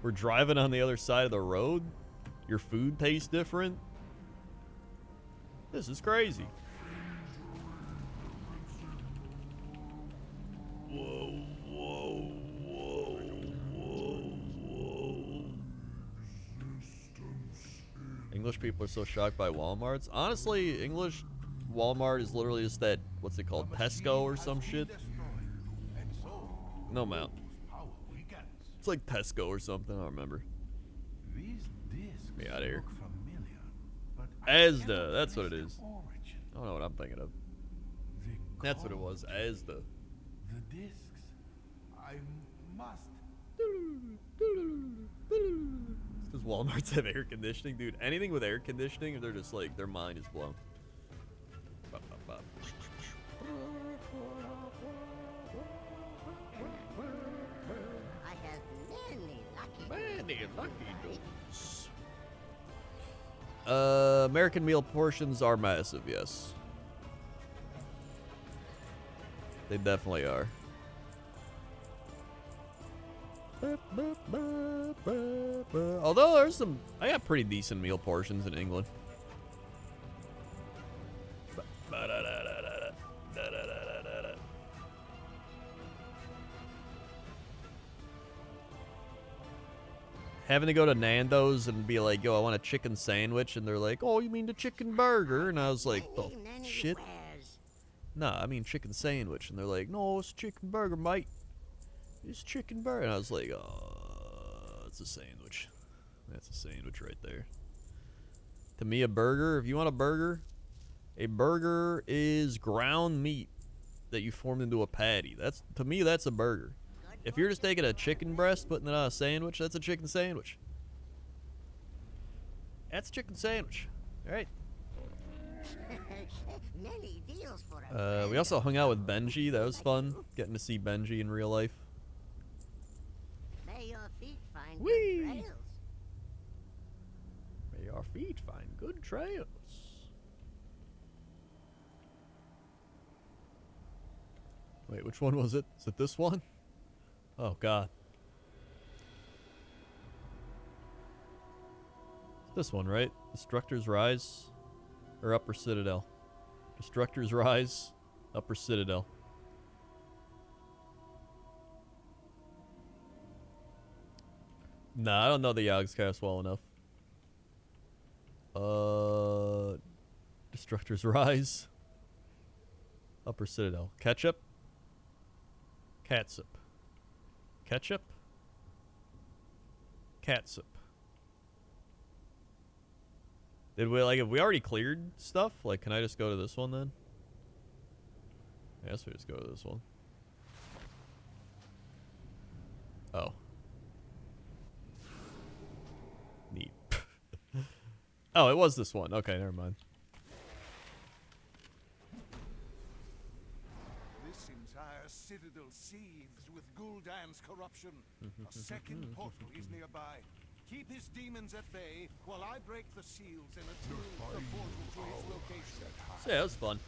A: We're driving on the other side of the road? Your food tastes different? This is crazy. Whoa, whoa, whoa, whoa, whoa. English people are so shocked by Walmarts. Honestly, English Walmart is literally just that, what's it called, Tesco or some shit? No mount. It's like Tesco or something, I don't remember.
B: These discs
A: Get me out of here.
B: look familiar, but I
A: Asda,
B: cannot
A: that's what it
B: place
A: is.
B: their origin.
A: I don't know what I'm thinking of.
B: The
A: That's what it was,
B: codes,
A: Asda.
B: The discs. I must.
A: It's because Walmarts have air conditioning, dude. Anything with air conditioning, they're just like, their mind is blown. Bop, bop, bop.
C: I have many lucky
A: dogs. American meal portions are massive, yes. They definitely are. Although there's some, I got pretty decent meal portions in England. Having to go to Nando's and be like, yo, I want a chicken sandwich, and they're like, oh, you mean the chicken burger? And I was like, the shit? Nah, I mean chicken sandwich. And they're like, no, it's chicken burger, mate. It's chicken burger. And I was like, oh, it's a sandwich. That's a sandwich right there. To me, a burger, if you want a burger is ground meat that you formed into a patty. That's, to me, that's a burger. If you're just taking a chicken breast, putting it on a sandwich, that's a chicken sandwich. That's chicken sandwich. All right.
F: Many deals for a
A: We
F: friend.
A: also hung out with Benji. That was fun. Getting to see Benji in real life.
F: May your feet find
A: Whee!
F: good trails.
A: May our feet find good trails. Wait, which one was it? Is it this one? Oh, God. It's this one, right? Destructor's Rise or Upper Citadel? Destructor's Rise, Upper Citadel. Nah, I don't know the Yogscast well enough. Destructor's Rise. Upper Citadel. Ketchup? Catsup. Ketchup? Catsup. Did we, like, have we already cleared stuff? Like, can I just go to this one then? I guess we just go to this one. Oh. Neat. Oh, it was this one. Okay, never mind.
D: This entire citadel seethes with Gul'dan's corruption. A second portal is nearby. Keep his demons at bay while I break the seals and attune the portal to its location.
A: So yeah, it was fun.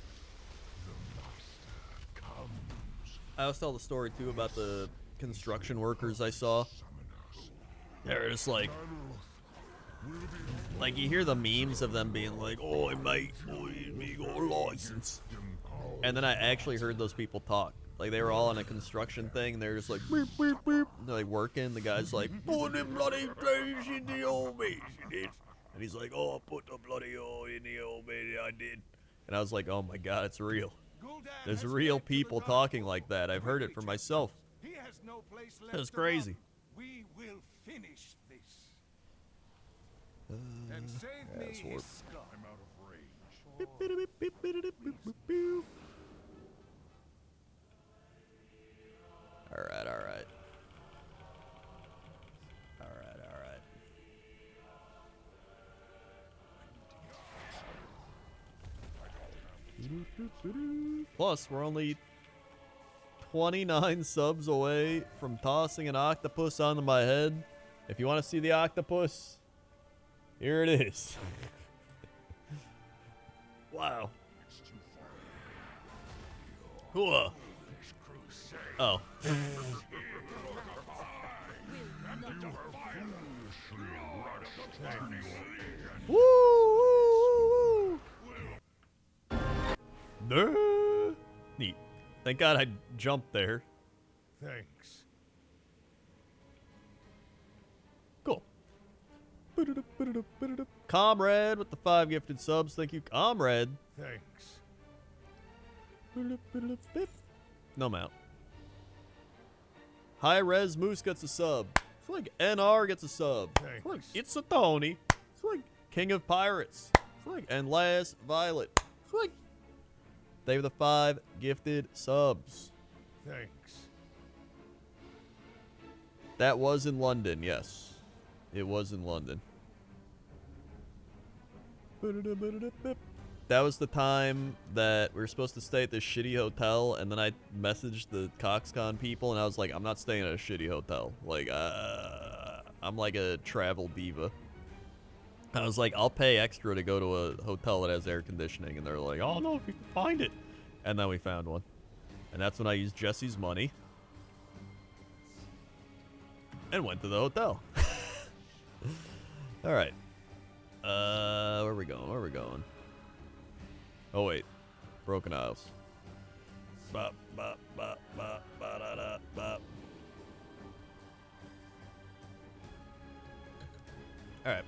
A: I also tell the story too about the construction workers I saw. They're just like you hear the memes of them being like, "Oh, mate, we got a license," and then I actually heard those people talk. Like they were all on a construction thing. They're just like, beep, beep, beep. They're like working. The guy's like, "Put them bloody things in the old base, you did." And he's like, "Oh, I put the bloody oil in the old base, I did." And I was like, "Oh my God, it's real."
D: Gul'dan
A: There's
D: has
A: real
D: fled to the
A: people
D: dark
A: talking
D: vault.
A: like that. I've heard it for
D: Quickly,
A: myself.
D: He has no place left
A: That's
D: to
A: crazy.
D: run. We will finish this. And save me
A: that's
D: his
A: warp.
D: skull.
B: I'm out of range.
A: Beep, beep, beep, beep, beep, beep, beep, beep, beep. All right, all right. All right, all right. Plus, we're only 29 subs away from tossing an octopus onto my head. If you want to see the octopus, here it is. Wow. Hooah. Oh. Woo, woo, woo, woo. Duh. Neat. Thank God I jumped there.
B: Thanks.
A: Cool. Comrade with the 5 gifted subs. Thank you, Comrade.
B: Thanks.
A: No mount. High Res Moose gets a sub. It's like NR gets a sub. It's like It's a Tony. It's like King of Pirates. It's like and Last Violet. It's like they were the 5 gifted subs.
B: Thanks.
A: That was in London, yes. It was in London. That was the time that we were supposed to stay at this shitty hotel, and then I messaged the CoxCon people, and I was like, I'm not staying at a shitty hotel. Like, I'm like a travel diva. I was like, I'll pay extra to go to a hotel that has air conditioning, and they're like, oh no, if you can find it. And then we found one. And that's when I used Jesse's money and went to the hotel. All right. Where are we going? Where are we going? Oh, wait. Broken Isles. Bop, bop, bop, bop, ba, da, da, bop. All right.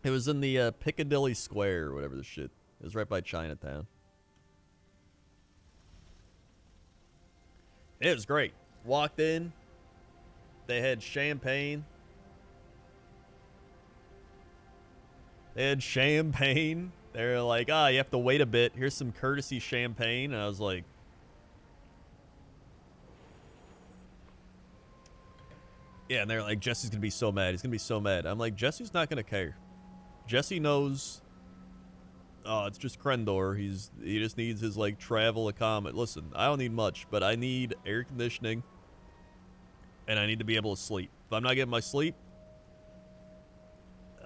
A: It was in the Piccadilly Square or whatever the shit. It was right by Chinatown. It was great. Walked in. They had champagne. They had champagne. They were like, you have to wait a bit. Here's some courtesy champagne. And I was like, yeah, and they're like, Jesse's going to be so mad. He's going to be so mad. I'm like, Jesse's not going to care. Jesse knows. Oh, it's just Krendor. He just needs his like travel accommodation. Listen, I don't need much, but I need air conditioning, and I need to be able to sleep. If I'm not getting my sleep,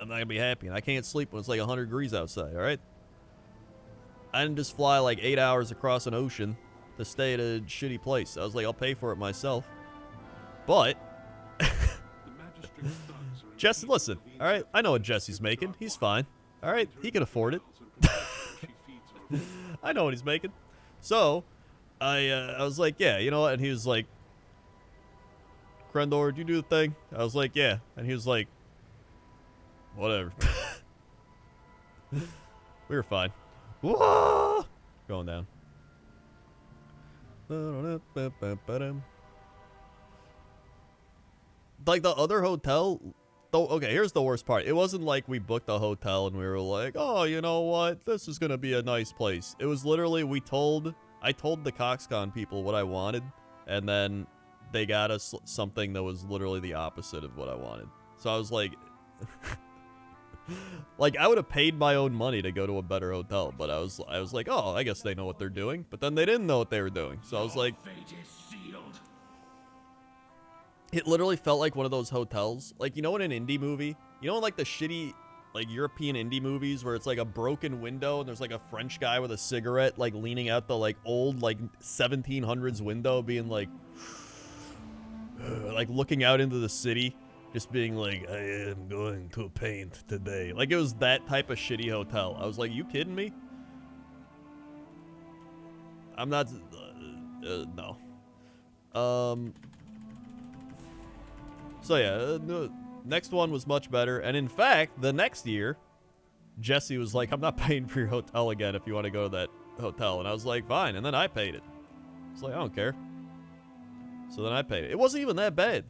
A: I'm not gonna be happy, and I can't sleep when it's like 100 degrees outside. All right. I didn't just fly like 8 hours across an ocean to stay at a shitty place. I was like, I'll pay for it myself. But Jesse, listen. All right, I know what Jesse's making. He's fine. All right, he can afford it. I know what he's making. So, I was like, yeah, you know what? And he was like, Krendor, do you do the thing? I was like, yeah. And he was like, whatever. We were fine. Whoa! Going down. Like the other hotel, though. Okay, here's the worst part. It wasn't like we booked a hotel and we were like, oh, you know what? This is gonna be a nice place. It was literally I told the CoxCon people what I wanted, and then they got us something that was literally the opposite of what I wanted. So I was like, like I would have paid my own money to go to a better hotel, but I was like, oh, I guess they know what they're doing. But then they didn't know what they were doing. So I was like, it literally felt like one of those hotels, like, you know, in an indie movie, you know, like the shitty, like European indie movies where it's like a broken window and there's like a French guy with a cigarette, like leaning out the like old, like 1700s window, being like, like looking out into the city, just being like, I am going to paint today. Like it was that type of shitty hotel. I was like, you kidding me? I'm not, no. So yeah, no, next one was much better. And in fact, the next year, Jesse was like, I'm not paying for your hotel again if you want to go to that hotel. And I was like, fine. And then I paid it. It's like, I don't care. So then I paid it. It wasn't even that bad.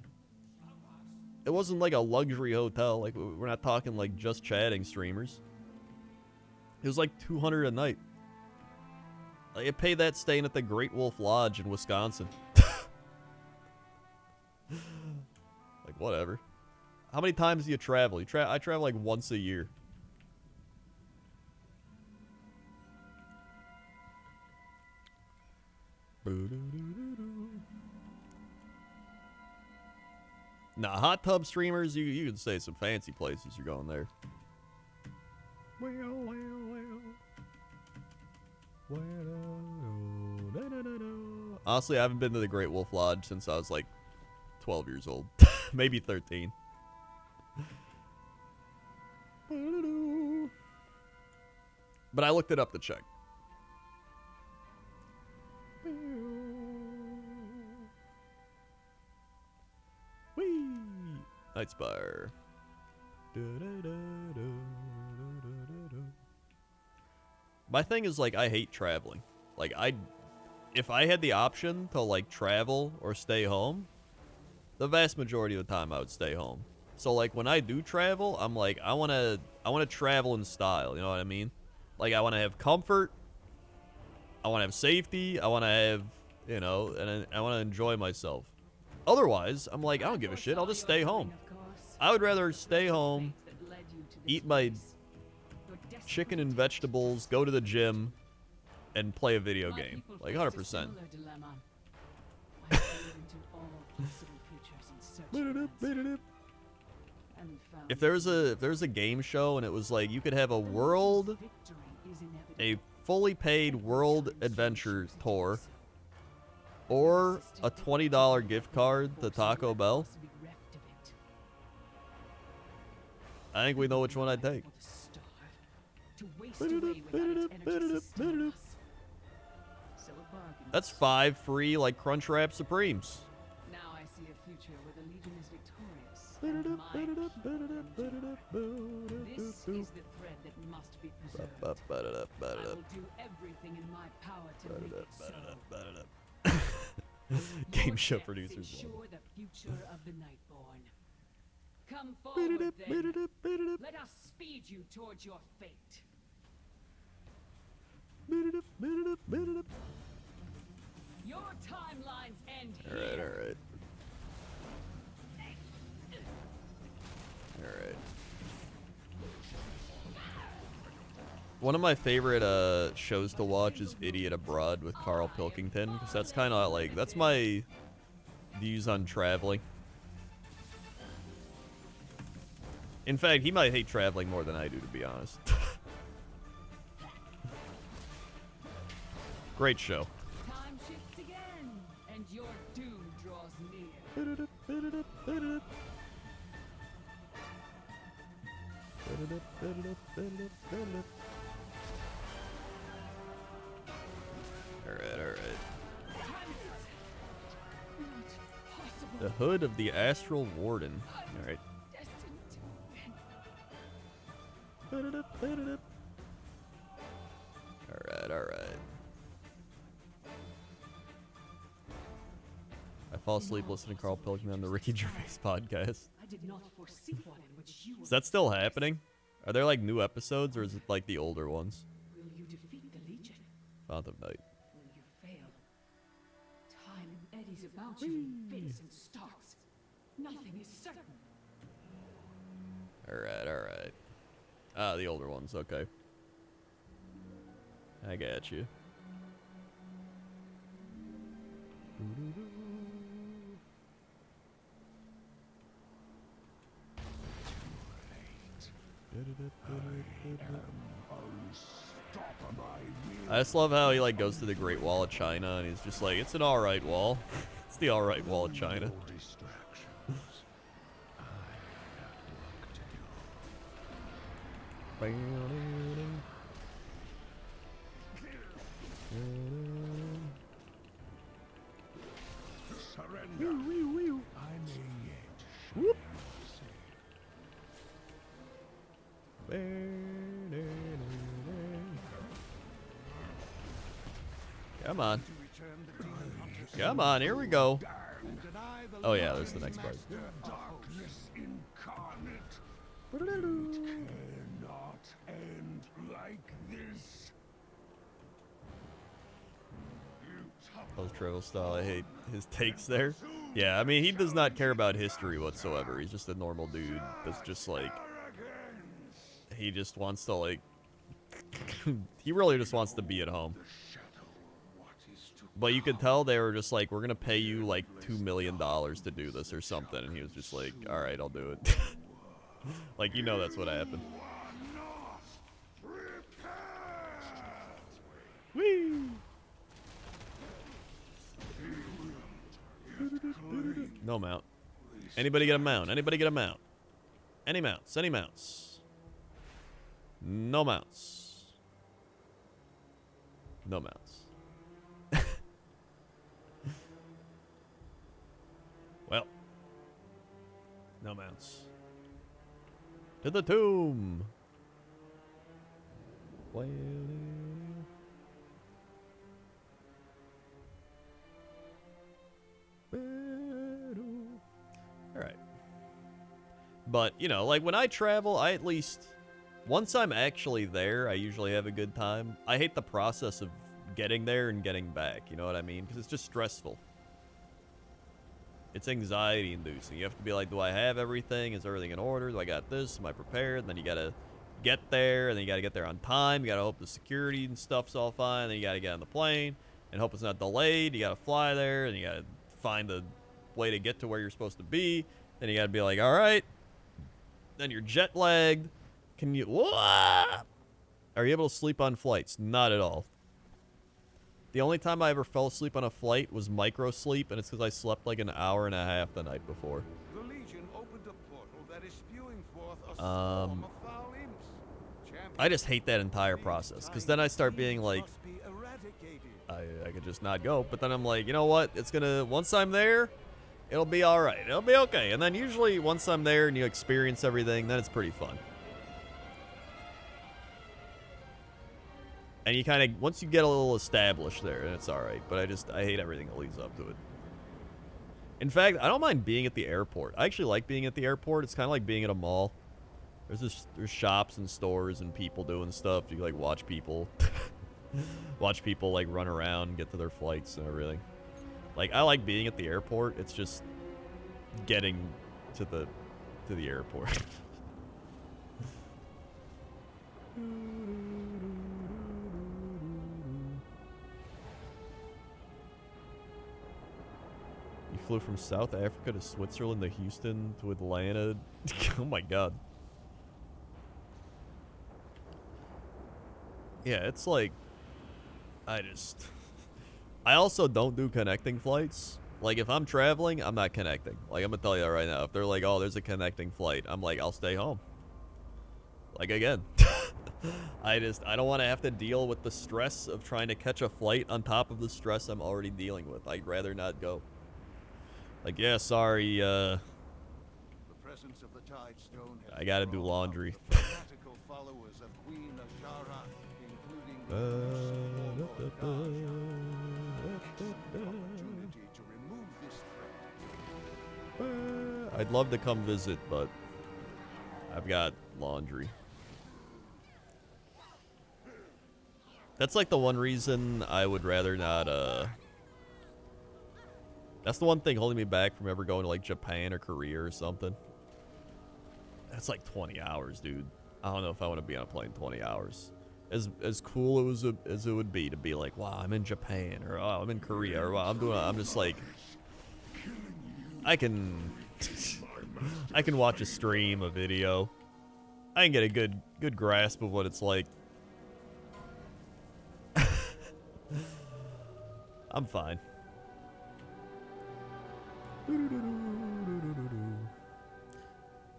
A: It wasn't like a luxury hotel. Like, we're not talking like just chatting streamers. It was like $200 a night. Like, I paid that staying at the Great Wolf Lodge in Wisconsin. Like, whatever. How many times do you travel? I travel like once a year. Nah, hot tub streamers, you can say some fancy places you're going there. Honestly, I haven't been to the Great Wolf Lodge since I was like 12 years old. Maybe 13. But I looked it up to check. Whee! Nightspire. My thing is, like, I hate traveling. Like, if I had the option to, like, travel or stay home, the vast majority of the time I would stay home. So, like, when I do travel, I'm like, I want to travel in style, you know what I mean? Like, I want to have comfort, I want to have safety, I want to have, you know, and I want to enjoy myself. Otherwise, I'm like, I don't give a shit, I'll just stay home. I would rather stay home, eat my chicken and vegetables, go to the gym, and play a video game. Like, 100%. If there's a game show and it was like you could have a fully paid world adventure tour, or a $20 gift card to Taco Bell, I think we know which one I'd take. That's 5 free like Crunchwrap Supremes.
E: Now I see a future where the Legion is victorious. And this is the thread that must be preserved. I will do everything in my power to make it so.
A: Game show producers.
E: Ensure the future of the Nightborn. Come forward then. Let us speed you towards your fate. Your timelines end here.
A: Alright. Alright. one of my favorite shows to watch is Idiot Abroad with Carl Pilkington, because that's kind of like, that's my views on traveling. In fact, he might hate traveling more than I do, to be honest. Great show.
E: Time shifts again, and your doom draws near.
A: Alright. The Hood of the Astral Warden. Alright. Alright. I fall asleep listening to Carl Pilkington on the Ricky Gervais podcast.
E: I did not foresee one in which you
A: Is that still happening? Are there like new episodes, or is it like the older ones?
E: will you defeat the Legion?
A: Fount of Night.
E: Will you fail? Time eddies about you in fits and starts. Nothing is certain.
A: Alright. Ah, the older ones, okay. I got you. I just love how he like goes to the Great Wall of China and he's just like, it's an alright wall. It's the alright wall of China.
B: Surrender. I may yet show
A: Come on. Come on, here we go. Oh yeah, there's the next part.
B: darkness incarnate. It cannot end like this.
A: Post travel style, I hate his takes there. Yeah, I mean, he does not care about history whatsoever. He's just a normal dude that's just like, he just wants to like, he really just wants to be at home. But you could tell they were just like, we're gonna pay you like $2 million to do this or something, and he was just like, all right, I'll do it. Like, you know that's what happened. Whee! No mount. Anybody get a mount? Anybody get a mount? Any mounts? Any mounts? No mounts. No mounts. Well, no mounts. To the tomb. Alright. But, you know, like when I travel, I at least, once I'm actually there, I usually have a good time. I hate the process of getting there and getting back, you know what I mean? Because it's just stressful. It's anxiety inducing. You have to be like, do I have everything? Is everything in order? Do I got this? Am I prepared? And then you gotta get there, and then you gotta get there on time. You gotta hope the security and stuff's all fine. Then you gotta get on the plane and hope it's not delayed. You gotta fly there, and you gotta find a way to get to where you're supposed to be. Then you gotta be like, all right. Then you're jet lagged. Can you? What? Are you able to sleep on flights? Not at all. The only time I ever fell asleep on a flight was micro sleep, and it's because I slept like an hour and a half the night before.
D: The Legion opened a portal that is spewing forth a swarm of foul imps.
A: I just hate that entire process, because then I start being like,
D: Must be eradicated.
A: I could just not go. But then I'm like, you know what? It's gonna, once I'm there, it'll be all right. It'll be okay. And then usually once I'm there and you experience everything, then it's pretty fun. And you kind of, once you get a little established there, then it's all right. But I hate everything that leads up to it. In fact, I don't mind being at the airport. I actually like being at the airport. It's kind of like being at a mall. There's shops and stores and people doing stuff. You like watch people, watch people like run around and get to their flights and everything. Like, I like being at the airport. It's just getting to the airport. flew from South Africa to Switzerland to Houston to Atlanta. Oh my god. Yeah, it's like, I also don't do connecting flights. Like, if I'm traveling, I'm not connecting. Like, I'm gonna tell you that right now. If they're like, oh, there's a connecting flight, I'm like, I'll stay home. Like, again. I don't want to have to deal with the stress of trying to catch a flight on top of the stress I'm already dealing with. I'd rather not go. Like, yeah, sorry,
D: The presence of the Tide Stone has
A: I gotta do
D: brought out
A: laundry.
D: the fanatical followers of Queen Azure, including Excellent opportunity to remove this threat.
A: I'd love to come visit, but I've got laundry. That's like the one reason I would rather not, that's the one thing holding me back from ever going to like Japan or Korea or something. That's like 20 hours, dude. I don't know if I want to be on a plane 20 hours. As cool as it would be to be like, wow, I'm in Japan, or oh, I'm in Korea, or wow, I'm just like, I can watch a stream, a video. I can get a good grasp of what it's like. I'm fine.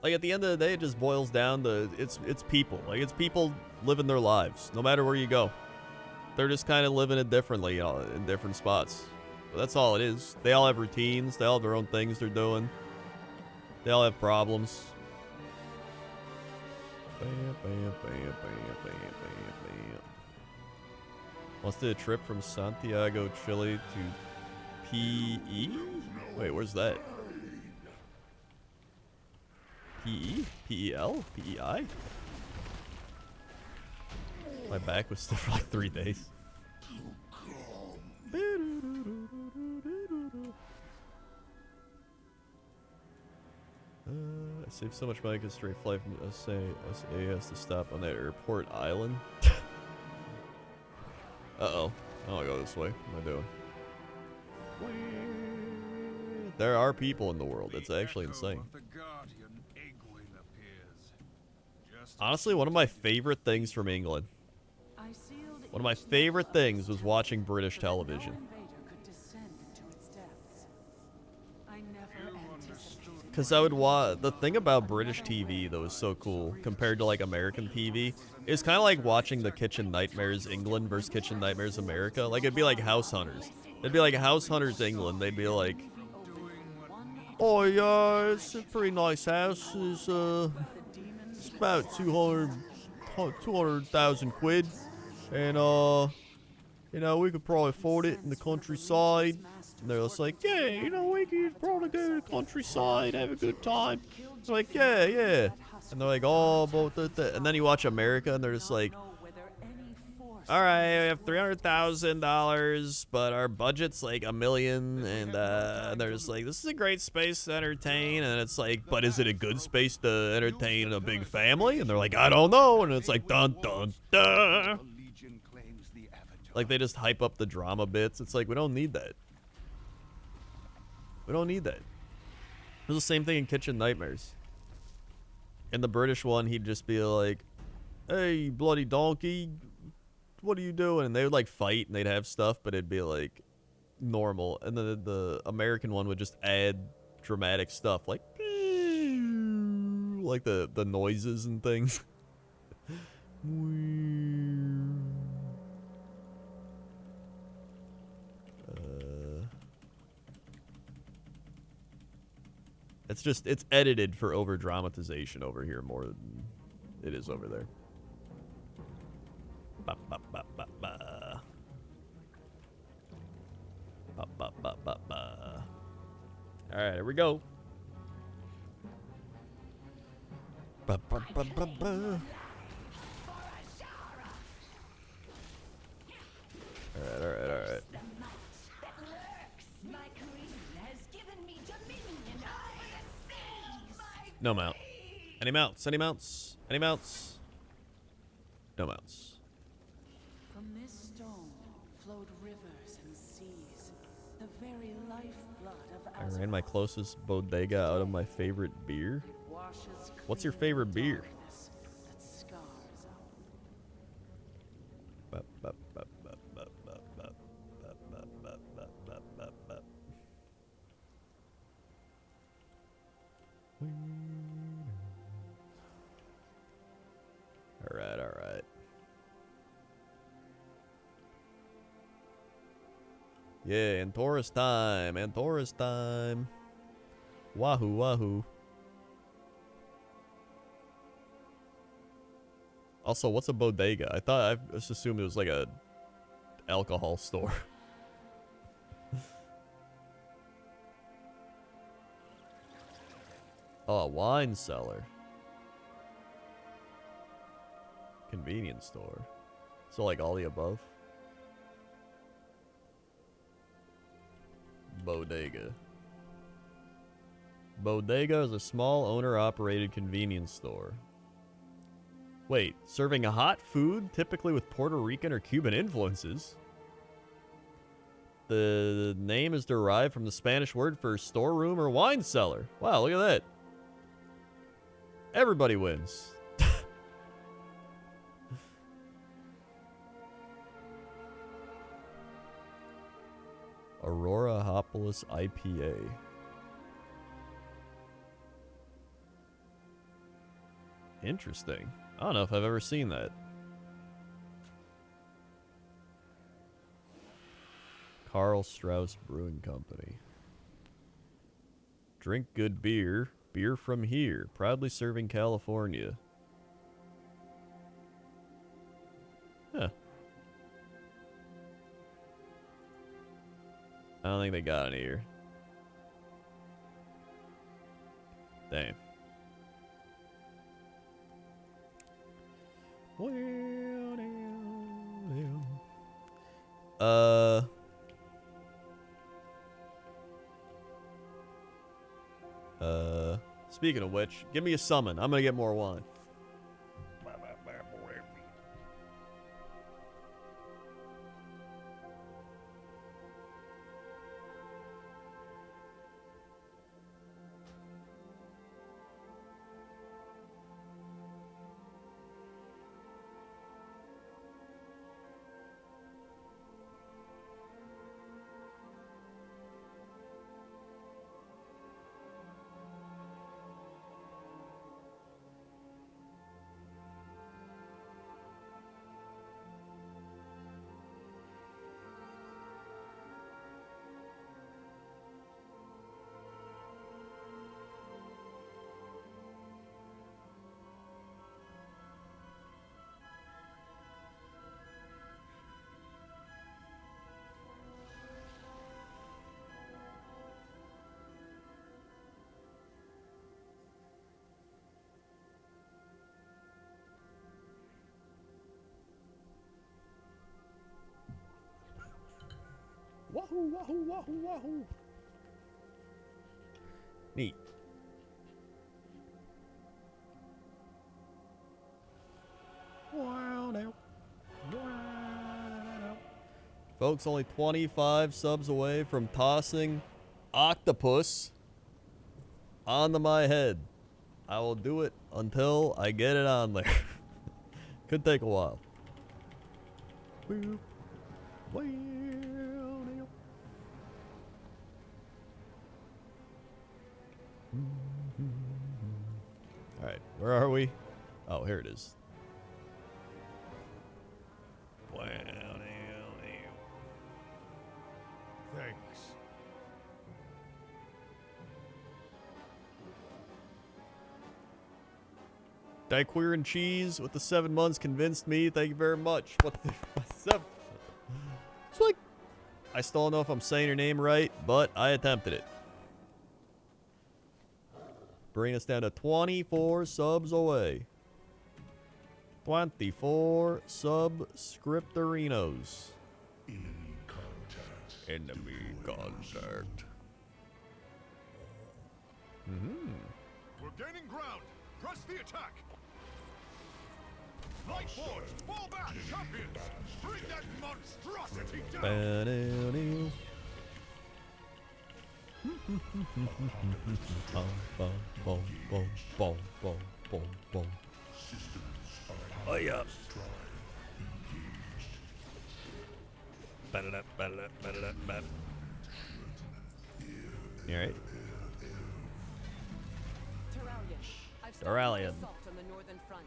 A: Like, at the end of the day, it just boils down to it's people. Like, it's people living their lives, no matter where you go. They're just kind of living it differently, you know, in different spots. But that's all it is. They all have routines. They all have their own things they're doing. They all have problems. Bam, bam, bam, bam, bam, bam, bam. Let's do a trip from Santiago, Chile to PE? Wait, where's that? PE? PEL? PEI? My back was still for like 3 days. I saved so much money because straight flight from SAS to stop on that airport island. Uh-oh. I don't go this way. What am I doing? There are people in the world. It's actually insane. Honestly, one of my favorite things from England. One of my favorite things was watching British television. Because I would watch... The thing about British TV, though, is so cool compared to, like, American TV. It's kind of like watching the Kitchen Nightmares England versus Kitchen Nightmares America. Like, it'd be like House Hunters. It'd be like House Hunters England. They'd be like, oh, yeah, it's a pretty nice house. It's about 200,000 quid. And, you know, we could probably afford it in the countryside. And they're just like, yeah, you know, we could probably go to the countryside, have a good time. It's like, yeah, yeah. And they're like, oh, but and then you watch America, and they're just like, all right, we have $300,000, but our budget's like $1 million, and they're just like, this is a great space to entertain, and it's like, but is it a good space to entertain a big family? And they're like, I don't know, and it's like, dun dun dun. Like, they just hype up the drama bits. It's like, we don't need that. We don't need that. It was the same thing in Kitchen Nightmares. In the British one, he'd just be like, hey, bloody donkey, what are you doing? And they would, like, fight, and they'd have stuff, but it'd be, like, normal. And then the American one would just add dramatic stuff, like the noises and things. It's edited for over dramatization over here more than it is over there. Ba, ba, ba, ba, ba. Ba, ba, ba, ba, ba. All right, here we go. Ba, ba, ba, ba, ba. All right. No mount. Any mounts? Any mounts? Any mounts? No mounts.
E: From this stone flowed rivers and seas, the very lifeblood of our
A: I ran my closest bodega out of my favorite beer. What's your favorite beer? Alright, alright. Yeah, Antorus time. Antorus time. Wahoo, wahoo. Also, what's a bodega? I just assumed it was like a alcohol store. Oh, a wine cellar. Convenience store. So like all the above. Bodega. Bodega is a small owner-operated convenience store. Wait, serving hot food, typically with Puerto Rican or Cuban influences. The name is derived from the Spanish word for storeroom or wine cellar. Wow, look at that. Everybody wins. Aurora Hopolis IPA. Interesting. I don't know if I've ever seen that. Carl Strauss Brewing Company. Drink good beer. Beer from here. Proudly serving California. Huh. I don't think they got any here. Damn. Speaking of which, give me a summon. I'm gonna get more wine. Wahoo, wahoo, wahoo, wahoo. Neat. Wow, now. Folks, only 25 subs away from tossing octopus onto my head. I will do it until I get it on there. Could take a while. Alright, where are we? Oh, here it is.
B: Thanks.
A: Queer and cheese with the 7 months convinced me. Thank you very much. What the it's like, I still don't know if I'm saying your name right, but I attempted it. Bring us down to 24 subs away. 24 subscriptorinos.
B: Enemy contact.
A: Enemy contact.
B: We're gaining ground. Press the attack. Light forge, fall back, champions. Bring that monstrosity down.
A: Oh yeah. You alright?
E: Terralian, I've started my
A: Terralian.
E: assault on the northern front.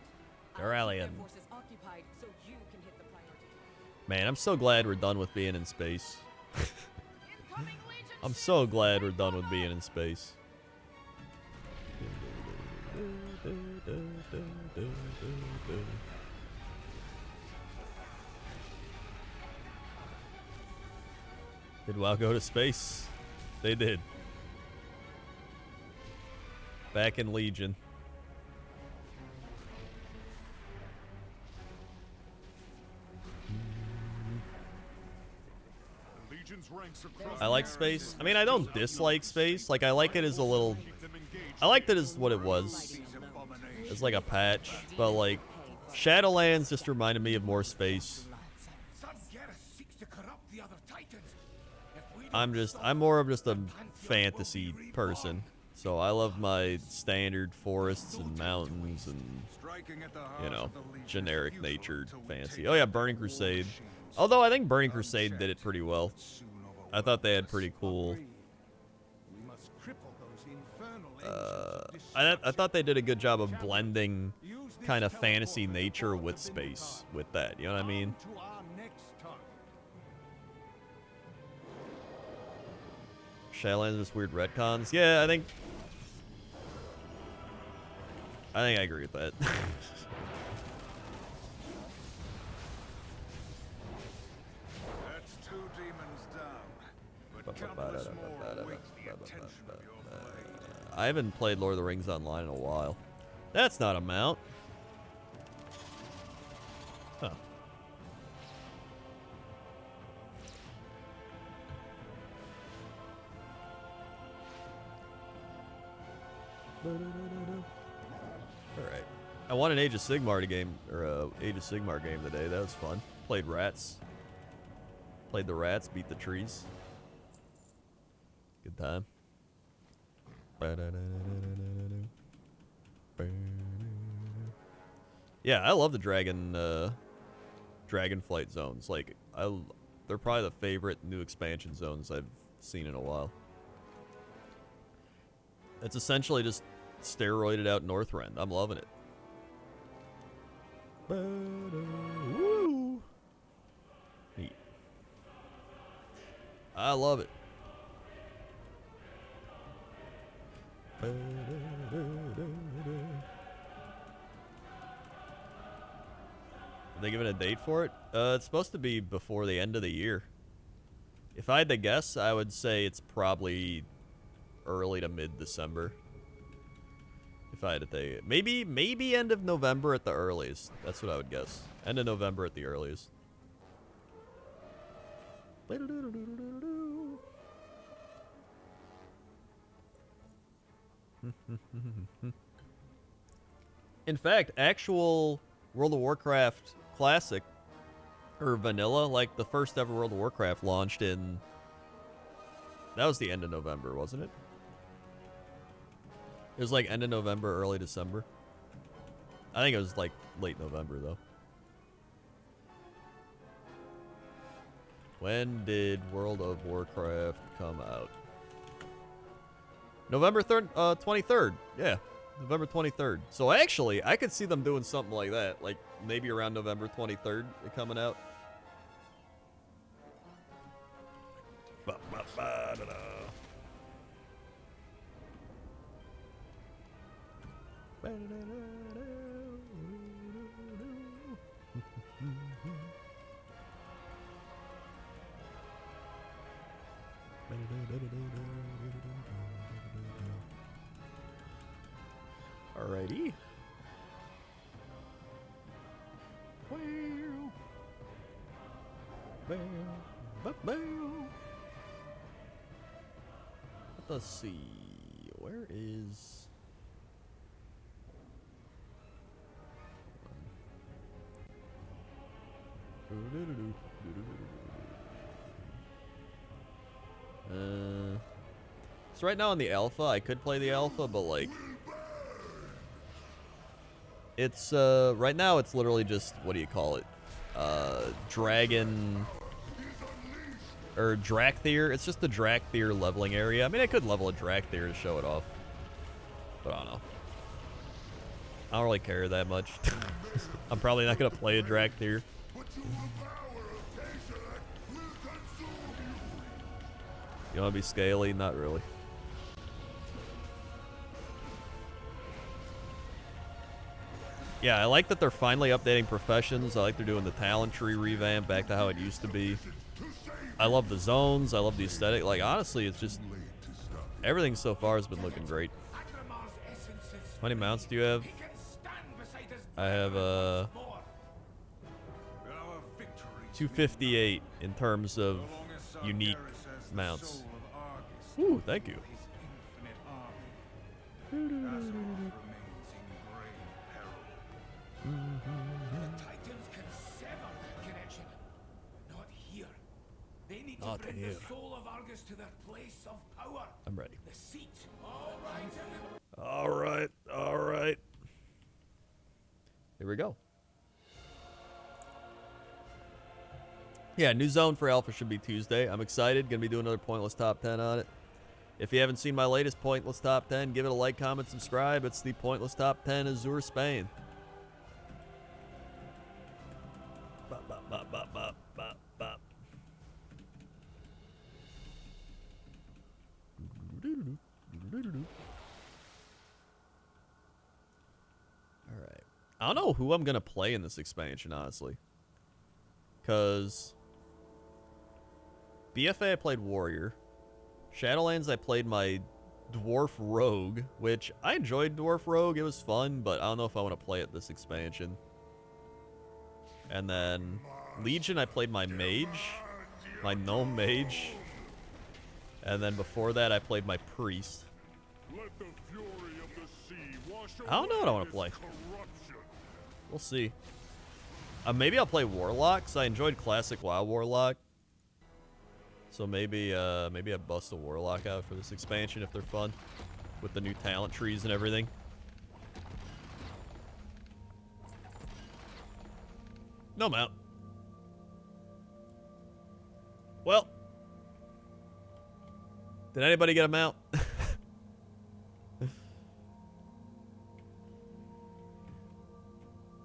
E: I'll
A: Terralian.
E: keep their forces occupied so you can hit the priority.
A: Man, I'm so glad we're done with being in space.
E: Incoming Legion
A: I'm so glad we're done with being in space. Did WoW go to space? They did. Back in Legion.
D: The Legion's ranks across
A: I like space. I mean, I don't dislike space. Like, I like it as a little... I liked it as what it was. As like a patch. But like, Shadowlands just reminded me of more space. I'm more of just a fantasy person. So I love my standard forests and mountains and, you know, generic natured fantasy. Oh yeah, Burning Crusade. Although I think Burning Crusade did it pretty well. I thought they had pretty cool... I thought they did a good job of blending kind of fantasy nature with space with that. You know what I mean? Shadowlands just weird retcons. Yeah, I think I agree with that.
D: That's 2 demons down, but countless more await the attention of your blade.
A: I haven't played Lord of the Rings Online in a while. That's not a mount. Huh. Alright. I won an Age of Sigmar game, or Age of Sigmar game today. That was fun. Played rats. Played the rats, beat the trees. Good time. Yeah, I love the Dragonflight zones. Like, they're probably the favorite new expansion zones I've seen in a while. It's essentially just steroided out Northrend. I'm loving it. Woo! Neat. I love it. Are they giving a date for it? It's supposed to be before the end of the year. If I had to guess, I would say it's probably early to mid-December. If I had to take it. Maybe end of November at the earliest. That's what I would guess. End of November at the earliest. In fact, actual World of Warcraft Classic or Vanilla, like the first ever World of Warcraft launched in... That was the end of November, wasn't it? It was like end of November, early December. I think it was like late November, though. When did World of Warcraft come out? November 23rd. Yeah, November 23rd. So actually, I could see them doing something like that. Like maybe around November 23rd coming out. Ba-ba-ba-da-da. Alrighty. Let's see. Where is... So right now in the alpha, I could play the alpha, but like, it's right now it's literally just, what do you call it? Dragon or Drakthir. It's just the Drakthir leveling area. I mean, I could level a Drakthir to show it off, but I don't know. I don't really care that much. I'm probably not gonna play a Drakthir. You wanna be scaly? Not really. Yeah, I like that they're finally updating professions. I like they're doing the talent tree revamp back to how it used to be. I love the zones. I love the aesthetic. Like, honestly, it's just... everything so far has been looking great. How many mounts do you have? I have, 258 in terms of unique mounts. Ooh, thank you. Not here. I'm ready. All right. Here we go. Yeah, new zone for Alpha should be Tuesday. I'm excited. Gonna be doing another Pointless Top 10 on it. If you haven't seen my latest Pointless Top 10, give it a like, comment, subscribe. It's the Pointless Top 10 Azure Spain. Bop, bop, bop, bop, bop, bop, bop. Alright. I don't know who I'm going to play in this expansion, honestly. Because BFA I played Warrior. Shadowlands I played my Dwarf Rogue, which I enjoyed Dwarf Rogue. It was fun, but I don't know if I want to play it this expansion. And then Legion I played my Mage. My Gnome Mage. And then before that I played my Priest. I don't know what I want to play. We'll see. Maybe I'll play Warlock, because I enjoyed classic WoW Warlock. So maybe maybe I bust a Warlock out for this expansion if they're fun. With the new talent trees and everything. No mount. Well. Did anybody get a mount?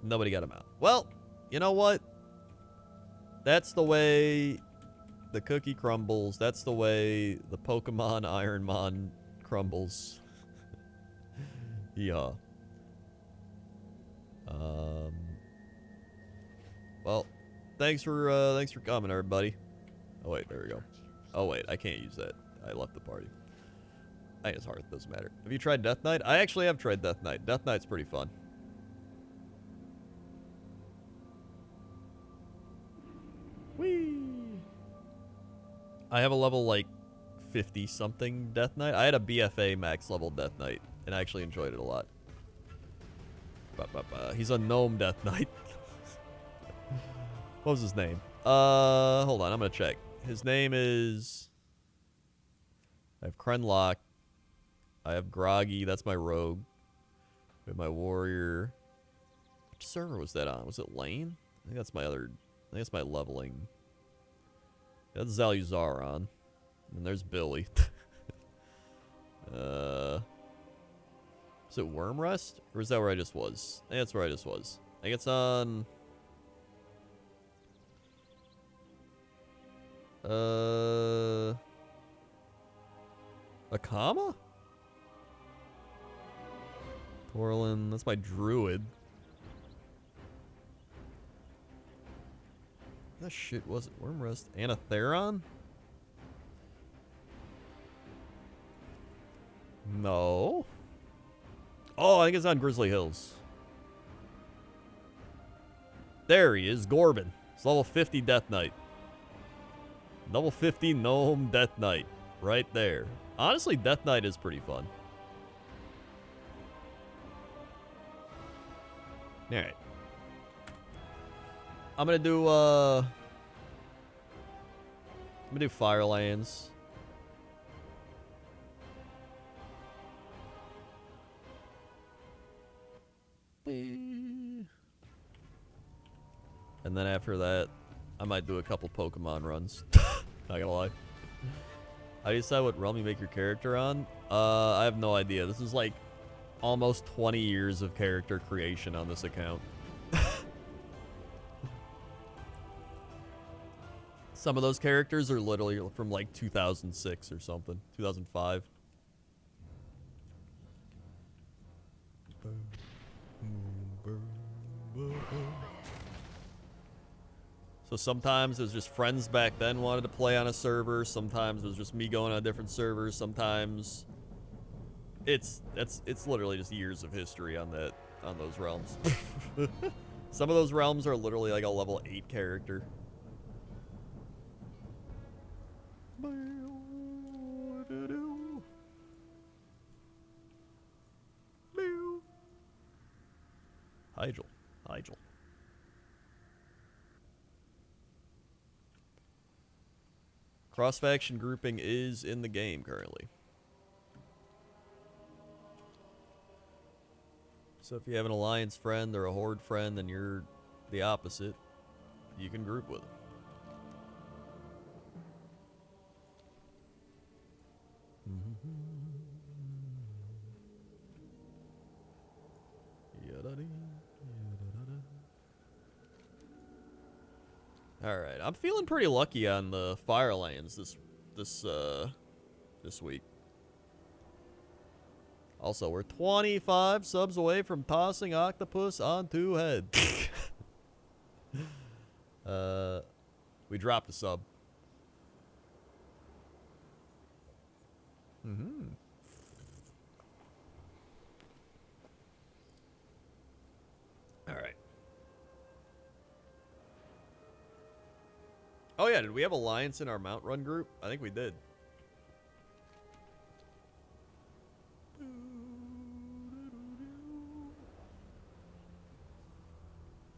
A: Nobody got a mount. Well, you know what? That's the way the cookie crumbles. That's the way the Pokemon Ironmon crumbles. Yeah. Well, thanks for coming, everybody. Oh wait, there we go. Oh wait, I can't use that. I left the party. I think it's hard. It doesn't matter. Have you tried Death Knight? I actually have tried Death Knight. Death Knight's pretty fun. Whee! I have a level like 50 something Death Knight. I had a BFA max level Death Knight, and I actually enjoyed it a lot. He's a gnome Death Knight. What was his name? Hold on, I'm gonna check. His name is... I have Krenlock. I have Groggy. That's my rogue. I have my warrior. Which server was that on? Was it Lane? I think that's my other... I think that's my leveling. That's Zaluzaron. And there's Billy. Is it Wormrest? Or is that where I just was? I think that's where I just was. I think it's on... Akama? Torlin, that's my druid. That shit was it? Wormrest. Anatheron? No. Oh, I think it's on Grizzly Hills. There he is, Gorbin. It's level 50 Death Knight. Level 50 Gnome Death Knight. Right there. Honestly, Death Knight is pretty fun. Alright. I'm gonna do Firelands. And then after that, I might do a couple Pokemon runs. Not gonna lie. How do you decide what realm you make your character on? I have no idea. This is like almost 20 years of character creation on this account. Some of those characters are literally from like 2006 or something. 2005. So sometimes it was just friends back then wanted to play on a server. Sometimes it was just me going on different servers. Sometimes it's literally just years of history on those realms. Some of those realms are literally like a level 8 character. Hyjal. Cross-faction grouping is in the game currently. So if you have an alliance friend or a horde friend and you're the opposite, you can group with them. All right, I'm feeling pretty lucky on the Firelands this week. Also, we're 25 subs away from tossing Octopus onto head. We dropped a sub. All right. Oh yeah, did we have Alliance in our Mount Run group? I think we did.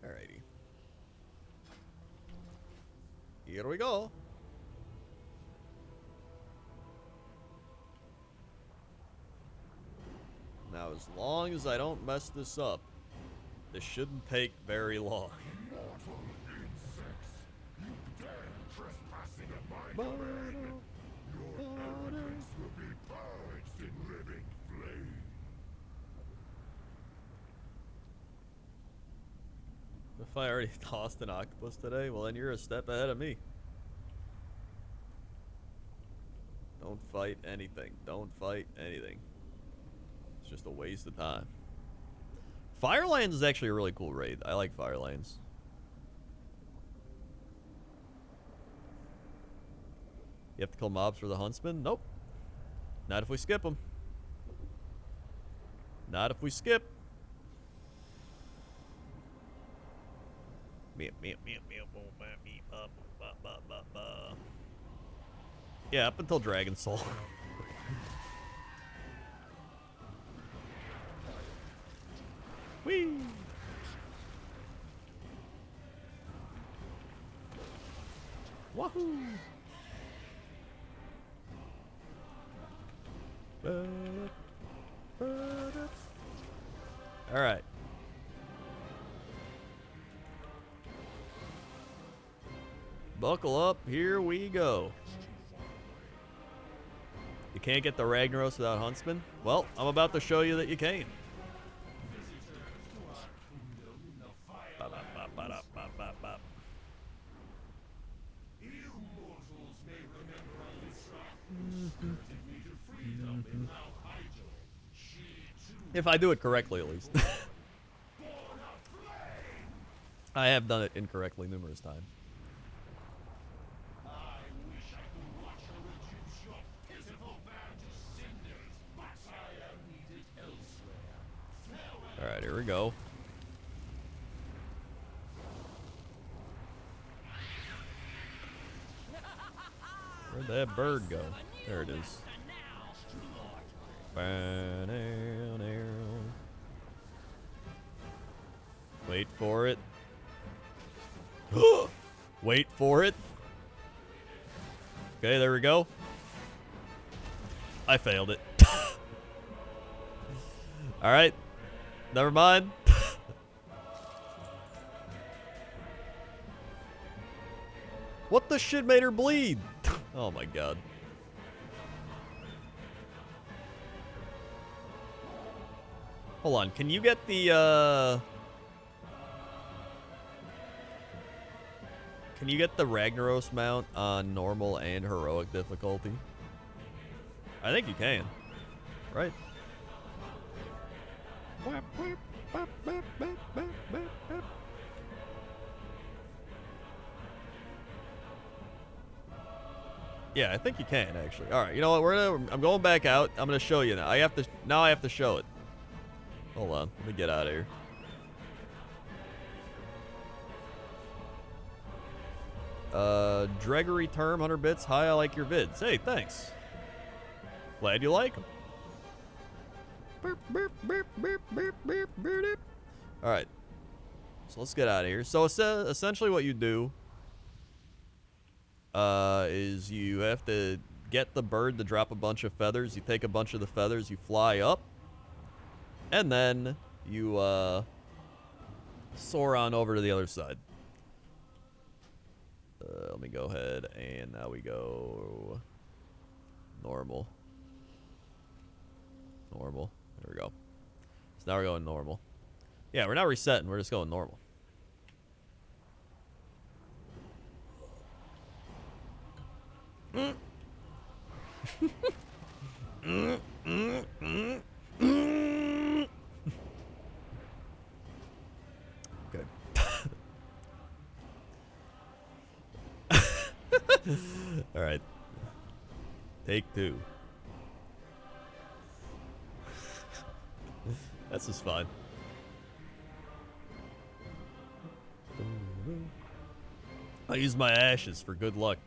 A: Alrighty. Here we go. Now, as long as I don't mess this up, this shouldn't take very long. If I already tossed an octopus today, well then you're a step ahead of me. Don't fight anything. Don't fight anything. It's just a waste of time. Firelands is actually a really cool raid. I like Firelands. You have to kill mobs for the huntsman? Nope. Not if we skip them. Not if we skip. Yeah, up until Dragon Soul. Whee! Wahoo! All right. Buckle up, here we go. You can't get the Ragnaros without Huntsman? Well, I'm about to show you that you can. If I do it correctly, at least. I have done it incorrectly numerous times. Alright, here we go. Where'd that bird go? There it is. Wait for it. Wait for it. Okay, there we go. I failed it. Alright. Never mind. What the shit made her bleed? Oh my god. Hold on, can you get the, Can you get the Ragnaros mount on normal and heroic difficulty? I think you can. Right? Yeah, I think you can actually. All right, you know what? I'm going back out. I'm gonna show you now. I have to show it. Hold on, let me get out of here. Dregory Term, 100 bits. Hi, I like your vids. Hey, thanks. Glad you like them. All right, so let's get out of here. So essentially, what you do is you have to get the bird to drop a bunch of feathers. You take a bunch of the feathers, you fly up, and then you soar on over to the other side. Let me go ahead, and now we go normal. Normal. There we go. So now we're going normal. Yeah, we're not resetting. We're just going normal. Okay. All right. Take 2. That's just fine. I use my ashes for good luck.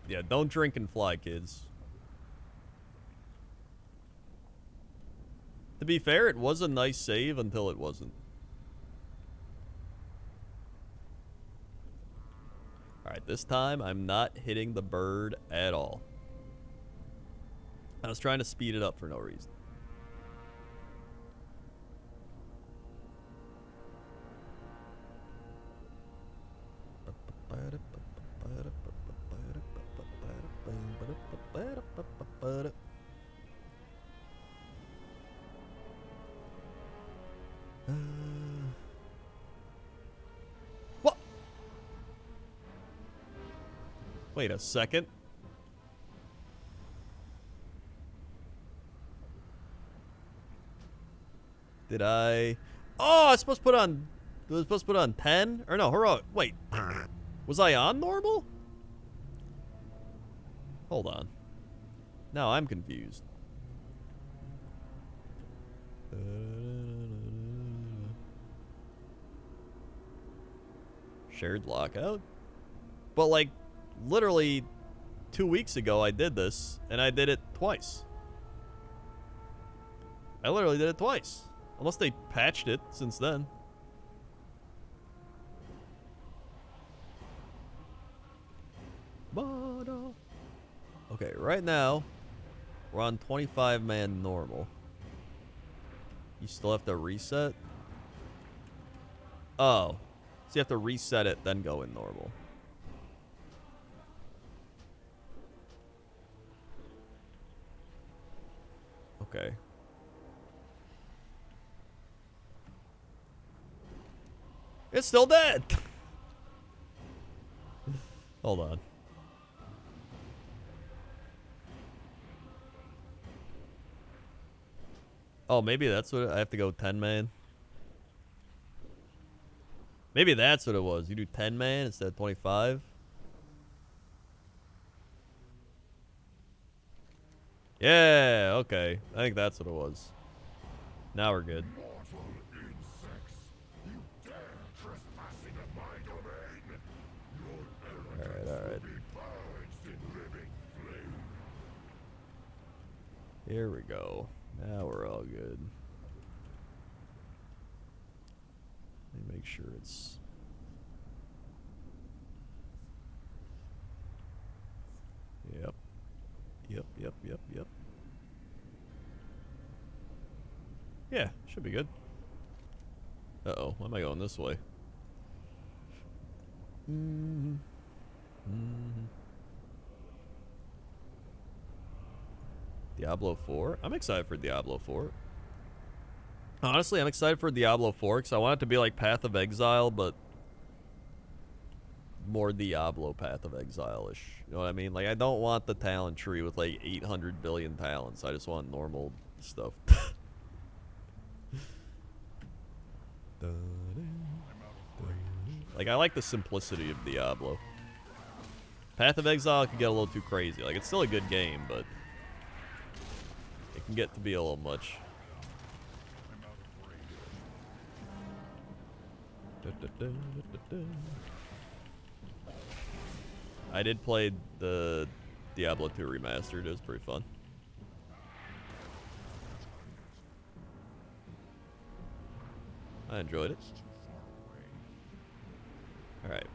A: Yeah, don't drink and fly, kids. To be fair, it was a nice save until it wasn't. Alright, this time I'm not hitting the bird at all. I was trying to speed it up for no reason. What? Wait a second. Did I? Oh, I was supposed to put on. Was I supposed to put on 10? Or no, heroic. Wait. Was I on normal? Hold on. Now I'm confused. Shared lockout? But like, literally 2 weeks ago I did this, and I did it twice. I literally did it twice. Unless they patched it since then. Okay, right now, we're on 25-man normal. You still have to reset? Oh. So you have to reset it, then go in normal. Okay. It's still dead! Hold on. Oh, maybe that's what I have to go 10 man. Maybe that's what it was. You do 10 man instead of 25. Yeah, okay. I think that's what it was. Now we're good. Alright. Here we go. Now we're all good. Let me make sure it's... Yep. Yeah, should be good. Uh-oh, why am I going this way? There we go. Alright, Diablo 4? I'm excited for Diablo 4. Honestly, I'm excited for Diablo 4 because I want it to be like Path of Exile, but more Diablo Path of Exile-ish. You know what I mean? Like, I don't want the talent tree with like 800 billion talents. I just want normal stuff. Like, I like the simplicity of Diablo. Path of Exile can get a little too crazy. Like, it's still a good game, but it can get to be a little much. I did play the Diablo 2 Remastered. It was pretty fun. I enjoyed it. Alright.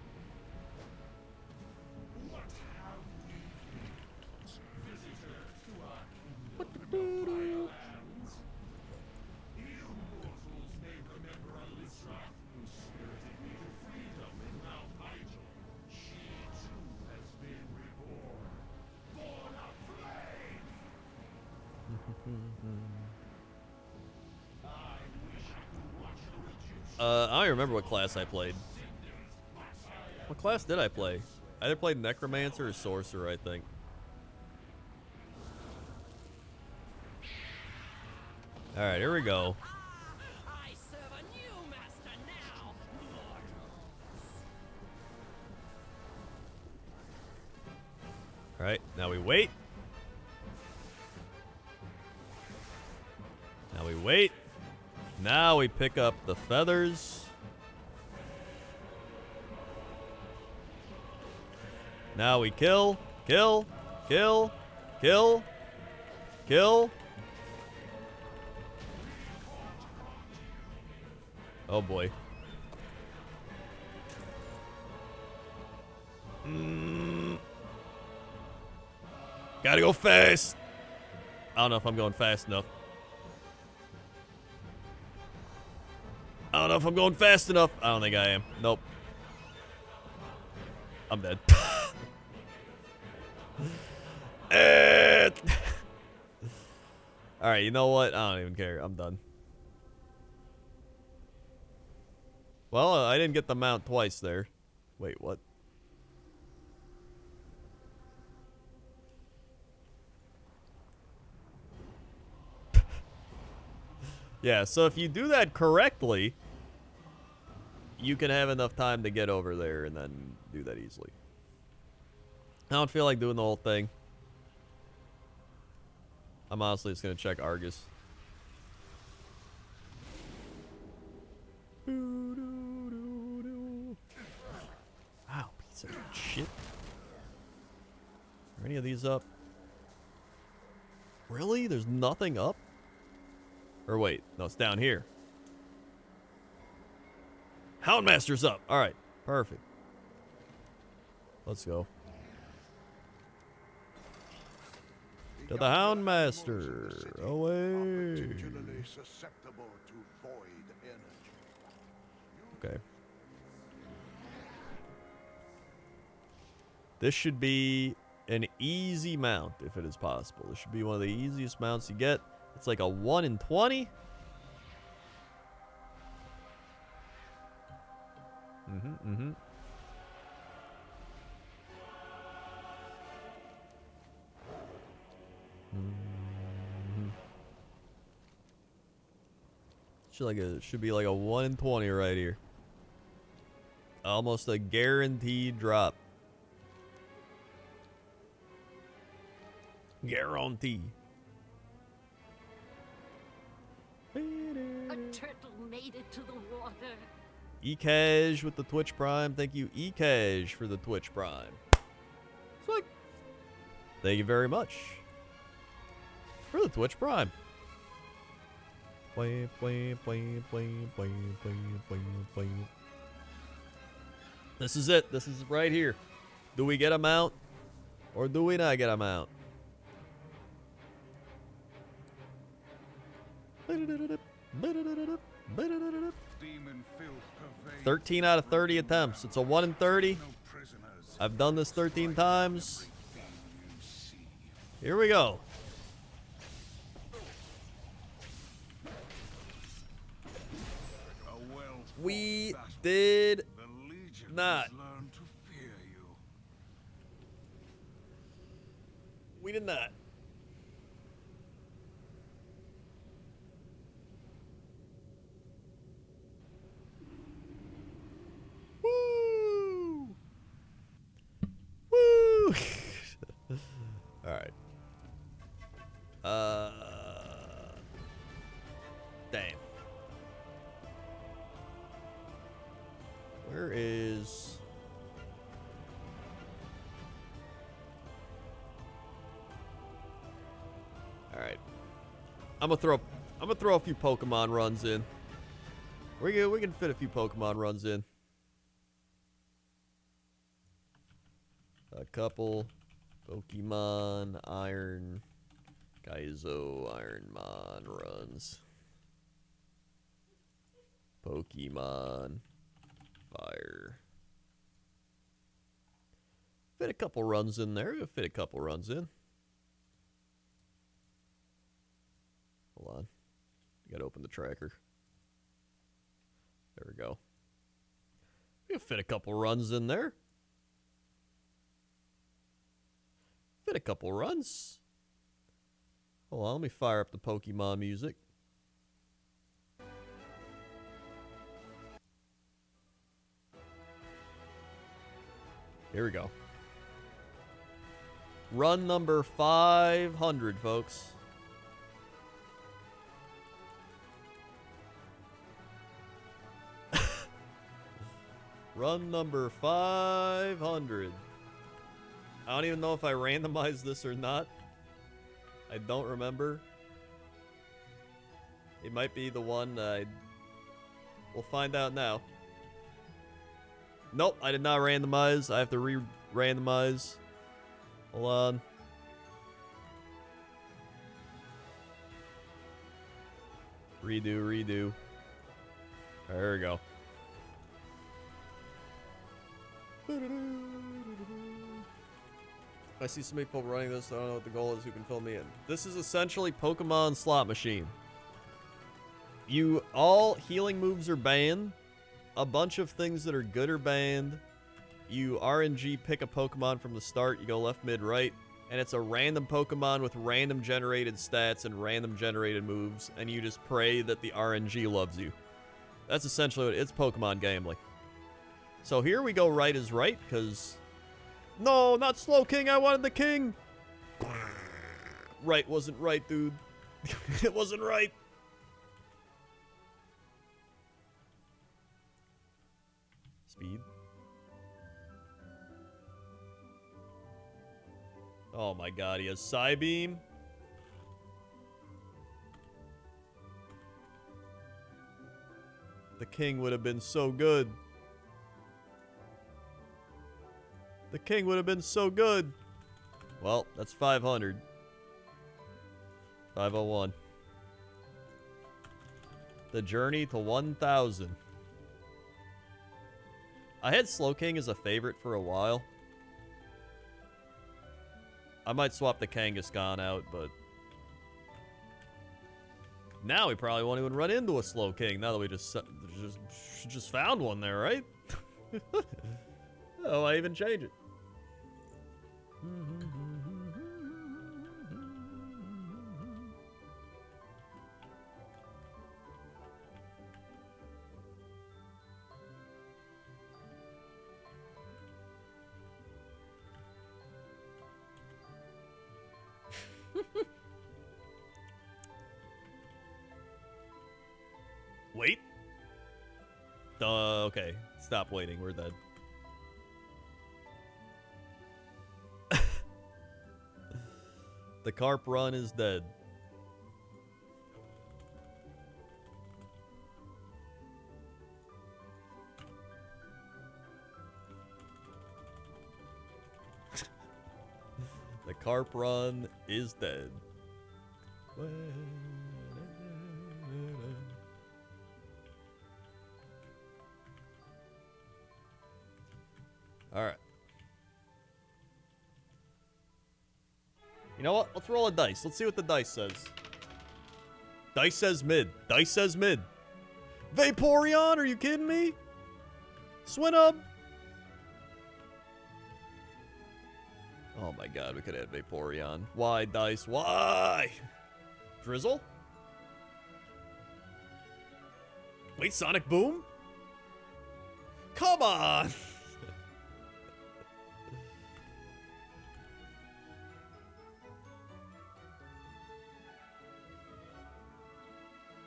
A: I don't even remember what class I played. What class did I play? I either played Necromancer or Sorcerer, I think. Alright, here we go.
C: I serve a new master now.
A: Alright, now we wait. Now we wait. Now we pick up the feathers. Now we kill, kill, kill, kill, kill. Oh boy. Gotta go fast. I don't know if I'm going fast enough. I don't know if I'm going fast enough. I don't think I am. Nope. I'm dead. Alright, you know what? I don't even care. I'm done. Well, I didn't get the mount twice there. Wait, what? Yeah, so if you do that correctly, you can have enough time to get over there and then do that easily. I don't feel like doing the whole thing. I'm honestly just going to check Argus. Wow, piece of shit. Are any of these up? Really? There's nothing up? Or wait, no, it's down here. Houndmaster's up. All right, perfect. Let's go. To the Houndmaster. Away.
D: Particularly susceptible to void energy.
A: Okay. This should be an easy mount if it is possible. This should be one of the easiest mounts you get. It's like a 1 in 20. Should be like a 1 in 20 right here. Almost a guaranteed drop. Guarantee.
F: A turtle made it to the water.
A: Ekash with the Twitch Prime. Thank you, Ekash, for the Twitch Prime. Sweet. Thank you very much for the Twitch Prime. This is it. This is right here. Do we get a mount or do we not get a mount? 13 out of 30 attempts. It's a 1 in 30. I've done this 13 times. Here we go. We did not. We did not. Woo! Woo! All right. Damn. Where is... All right. I'm gonna throw a few Pokemon runs in. We can fit a few Pokemon runs in. A couple Pokemon Iron Kaizo Ironmon runs. Pokemon Fire. Fit a couple runs in there. We'll fit a couple runs in. Hold on. You gotta open the tracker. There we go. We'll fit a couple runs in there. Fit a couple runs. Hold on, let me fire up the Pokemon music. Here we go. Run number 500, folks. Run number 500. I don't even know if I randomized this or not. I don't remember. It might be the one we'll find out now. Nope, I did not randomize. I have to re-randomize. Hold on. Redo. There we go. I see so many people running this, so I don't know what the goal is. Who can fill me in? This is essentially Pokemon slot machine. All healing moves are banned. A bunch of things that are good are banned. You RNG pick a Pokemon from the start. You go left, mid, right. And it's a random Pokemon with random generated stats and random generated moves. And you just pray that the RNG loves you. That's essentially what it's Pokemon gambling. So here we go right is right, because... No, not Slow King. I wanted the king. Right wasn't right, dude. It wasn't right. Speed. Oh my god, he has Psybeam. The king would have been so good. The king would have been so good. Well, that's 500. 501. The journey to 1,000. I had Slowking as a favorite for a while. I might swap the Kangaskhan out, but... Now we probably won't even run into a Slowking, now that we just found one there, right? Oh, I even change it. Wait. Okay. Stop waiting. We're dead. The Carp Run is dead. The Carp Run is dead. All right. You know what? Let's roll a dice. Let's see what the dice says. Dice says mid. Dice says mid. Vaporeon? Are you kidding me? Swinub? Oh my god, we could have Vaporeon. Why, Dice? Why? Drizzle? Wait, Sonic Boom? Come on!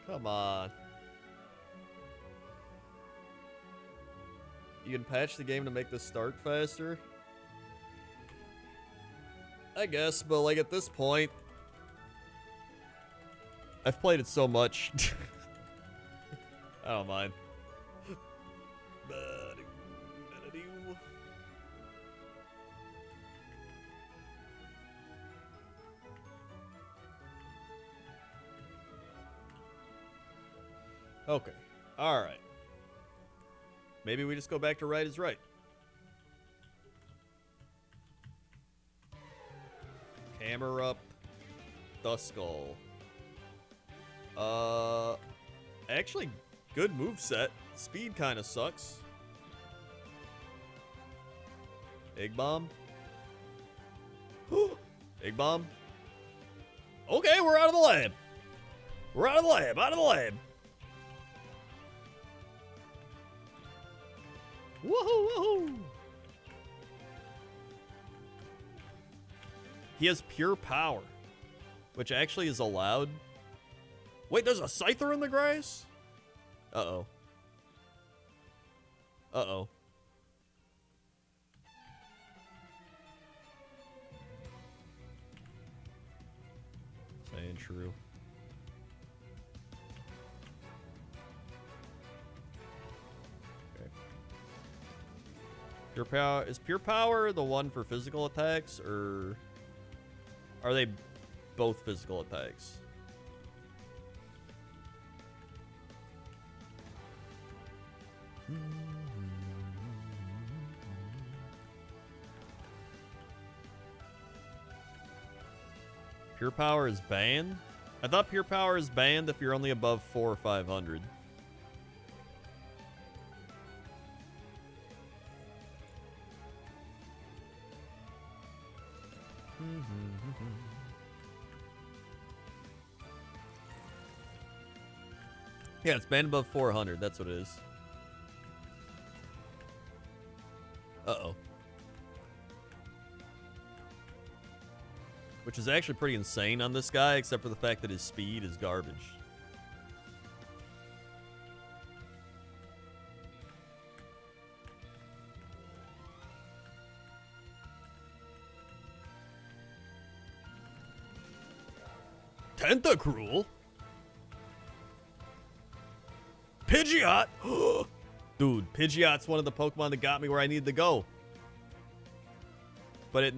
A: Come on. You can patch the game to make this start faster? I guess, but like at this point, I've played it so much. I don't mind. Okay. Alright. Maybe we just go back to right is right. Hammer up. Duskull. Actually, good moveset. Speed kind of sucks. Egg Bomb. Egg Bomb. Okay, we're out of the lab. We're out of the lab. Out of the lab. Woohoo, woohoo! He has pure power, which actually is allowed. Wait, there's a Scyther in the grass? Uh-oh. Uh-oh. Saying true. Pure power is pure power the one for physical attacks, or are they both physical attacks? Pure power is banned? I thought pure power is banned if you're only above 400 or 500. Yeah, it's banned above 400. That's what it is. Uh-oh. Which is actually pretty insane on this guy, except for the fact that his speed is garbage. Tentacruel? Pidgeot? Dude, Pidgeot's one of the Pokemon that got me where I needed to go. But it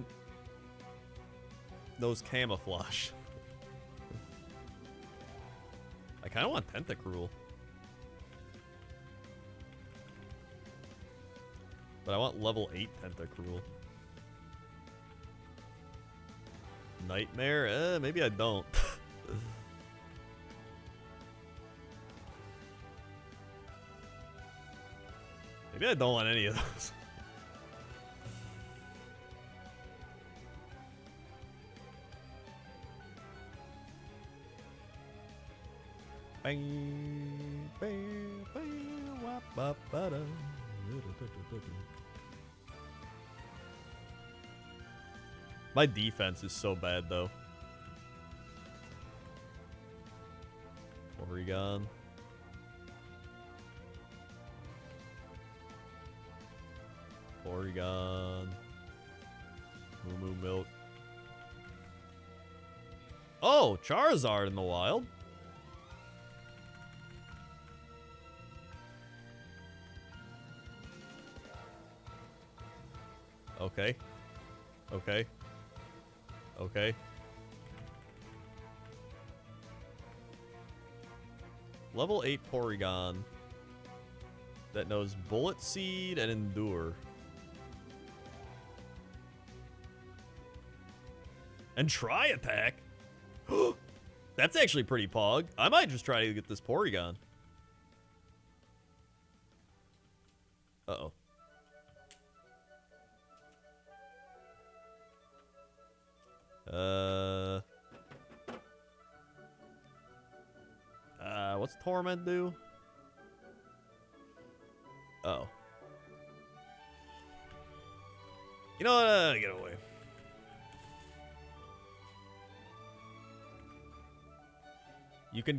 A: knows camouflage. I kind of want Tentacruel. But I want level 8 Tentacruel. Nightmare? Maybe I don't. Maybe I don't want any of those. Bang, bang, bang, wap, bop, ba-da. My defense is so bad, though. Porygon. Porygon. Moo Moo Milk. Oh, Charizard in the wild. Okay. Okay. Okay. Level 8 Porygon that knows Bullet Seed and Endure. And try attack? That's actually pretty pog. I might just try to get this Porygon. Uh-oh. What's Torment do? Oh. You know what? Get away. You can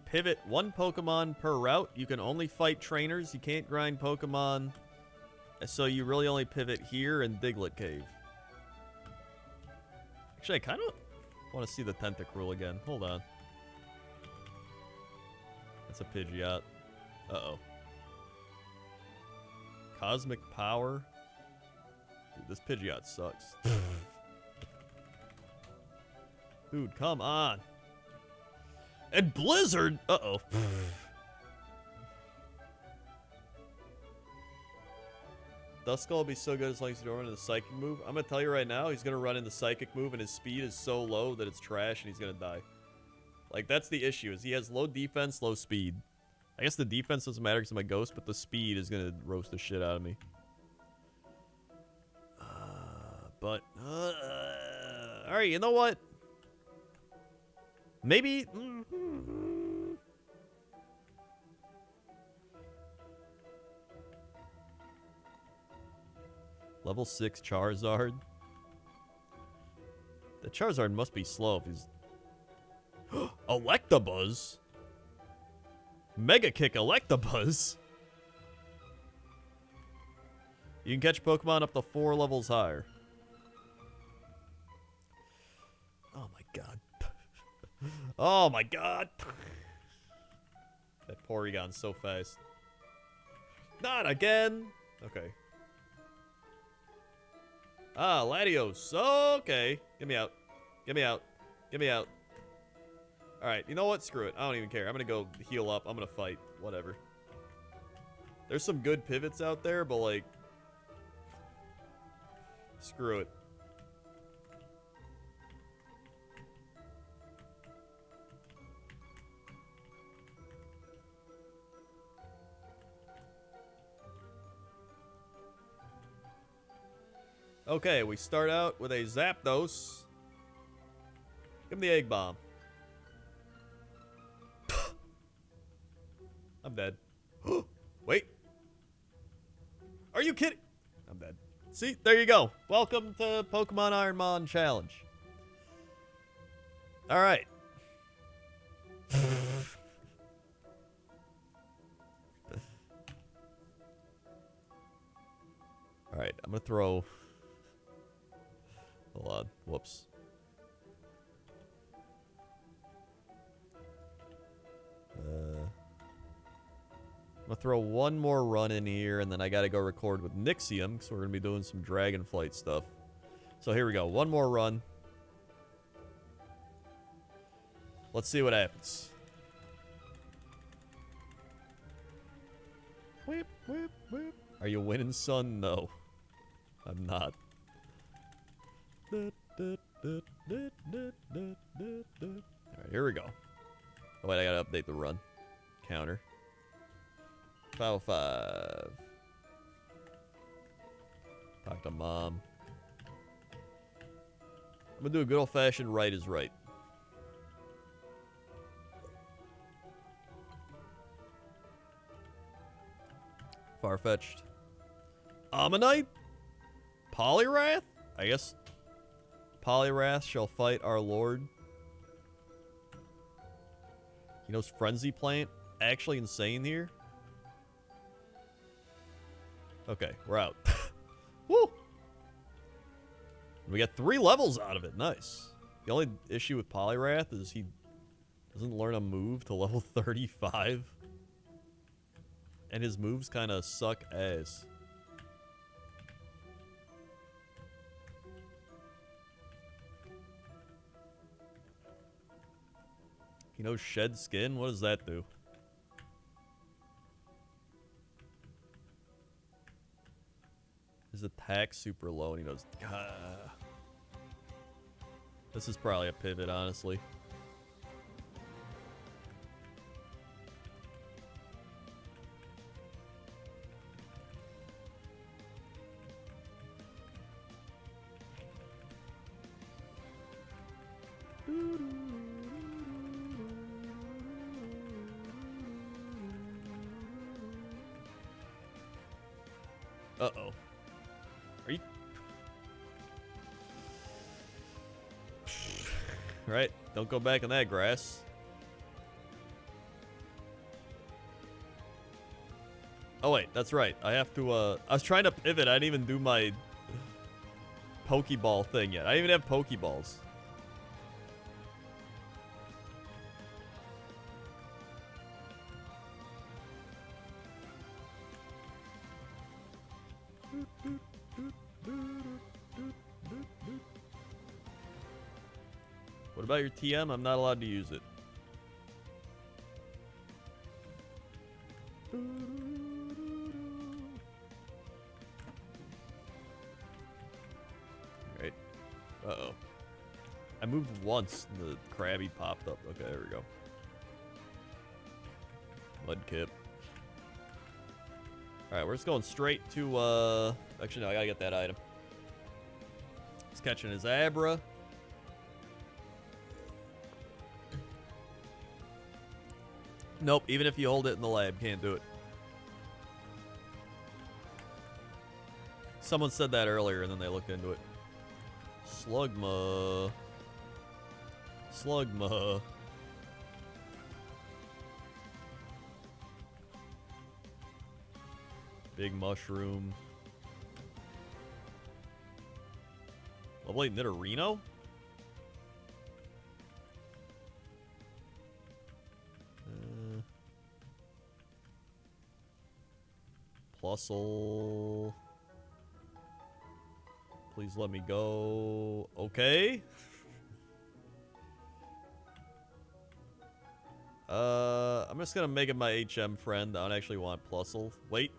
A: pivot one Pokemon per route. You can only fight trainers. You can't grind Pokemon. So you really only pivot here and Diglett Cave. Actually, I kind of want to see the Tentacruel again. Hold on. That's a Pidgeot. Uh-oh. Cosmic Power. Dude, this Pidgeot sucks. Dude, come on. And Blizzard! Uh-oh. Duskull will be so good as long as you don't run into the Psychic move. I'm going to tell you right now, he's going to run into the Psychic move and his speed is so low that it's trash and he's going to die. Like, that's the issue, is he has low defense, low speed. I guess the defense doesn't matter because I'm a ghost, but the speed is going to roast the shit out of me. Alright, you know what? Maybe... Level 6 Charizard. The Charizard must be slow if he's... Electabuzz? Mega Kick Electabuzz? You can catch Pokemon up to 4 levels higher. Oh my god. Oh my god. That Porygon's so fast. Not again. Okay. Ah, Latios. Okay. Get me out. Get me out. Get me out. Alright, you know what? Screw it. I don't even care. I'm gonna go heal up. I'm gonna fight. Whatever. There's some good pivots out there, but like... Screw it. Okay, we start out with a Zapdos. Give him the Egg Bomb. I'm dead. Wait. Are you kidding? I'm dead. See, there you go. Welcome to Pokemon Ironmon Challenge. Alright. Alright, I'm gonna throw... Hold on. Whoops. I'm gonna throw one more run in here, and then I gotta go record with Nixium, because we're gonna be doing some Dragonflight stuff. So here we go. One more run. Let's see what happens. Whip, whip, whip. Are you winning, son? No. I'm not. Alright, here we go. Oh, wait, I gotta update the run counter. 505. Talk to mom. I'm gonna do a good old-fashioned right is right. Far-fetched. Ammonite? Poliwrath? I guess Poliwrath shall fight our lord. You know, Frenzy Plant actually insane here. Okay, we're out. Woo! We got 3 levels out of it. Nice. The only issue with Poliwrath is he doesn't learn a move to level 35. And his moves kind of suck ass. You know, Shed Skin? What does that do? His attack's super low and he goes... This is probably a pivot, honestly. Uh-oh. Are you... Right, don't go back in that grass. Oh wait, that's right. I have to, I was trying to pivot. I didn't even do my Pokeball thing yet. I didn't even have Pokeballs. What about your TM? I'm not allowed to use it. Right. Uh-oh. I moved once and the Krabby popped up. Okay, there we go. Mudkip. Alright, we're just going straight to, actually, no, I gotta get that item. He's catching his Abra. Nope, even if you hold it in the lab, can't do it. Someone said that earlier and then they looked into it. Slugma. Slugma. Big mushroom. Level 8 Nidorino? Plusle. Please let me go. Okay. I'm just gonna make it my HM friend. I don't actually want Plusle. Wait.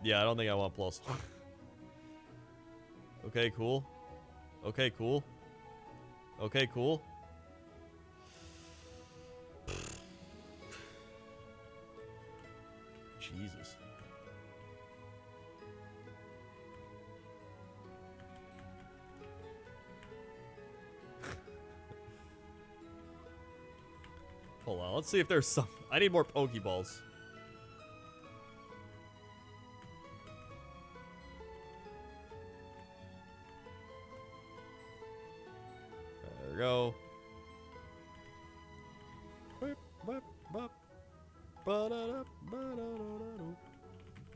A: Yeah, I don't think I want Plusle. Okay, cool. Okay, cool. Okay, cool. Jesus. Hold on, let's see if there's some. I need more Pokeballs. There we go.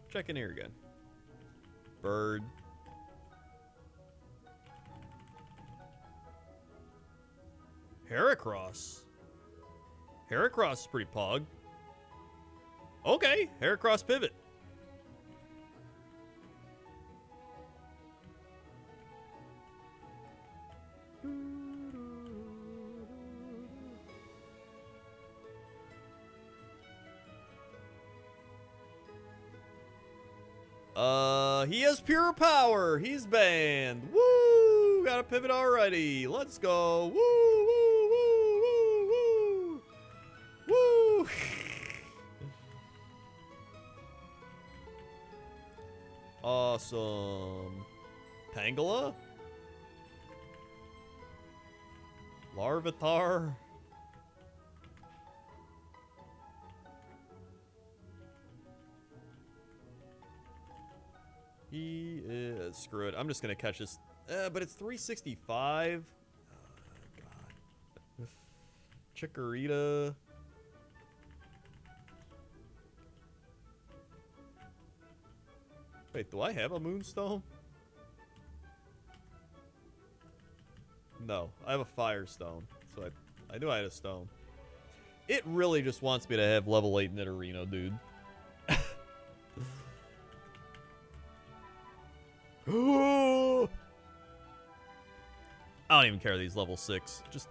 A: Check in here again. Bird. Heracross. Heracross is pretty pog. Okay, Heracross pivot. He has pure power. He's banned. Woo! Got a pivot already. Let's go. Woo, woo, woo, woo, woo. Woo! Awesome. Tangela? Larvitar? He is... Screw it. I'm just going to catch this. But it's 365. Oh, God. Chikorita. Wait, do I have a Moonstone? No, I have a Firestone. So I knew I had a stone. It really just wants me to have level 8 Nidorino, dude. I don't even care that he's level 6. Just...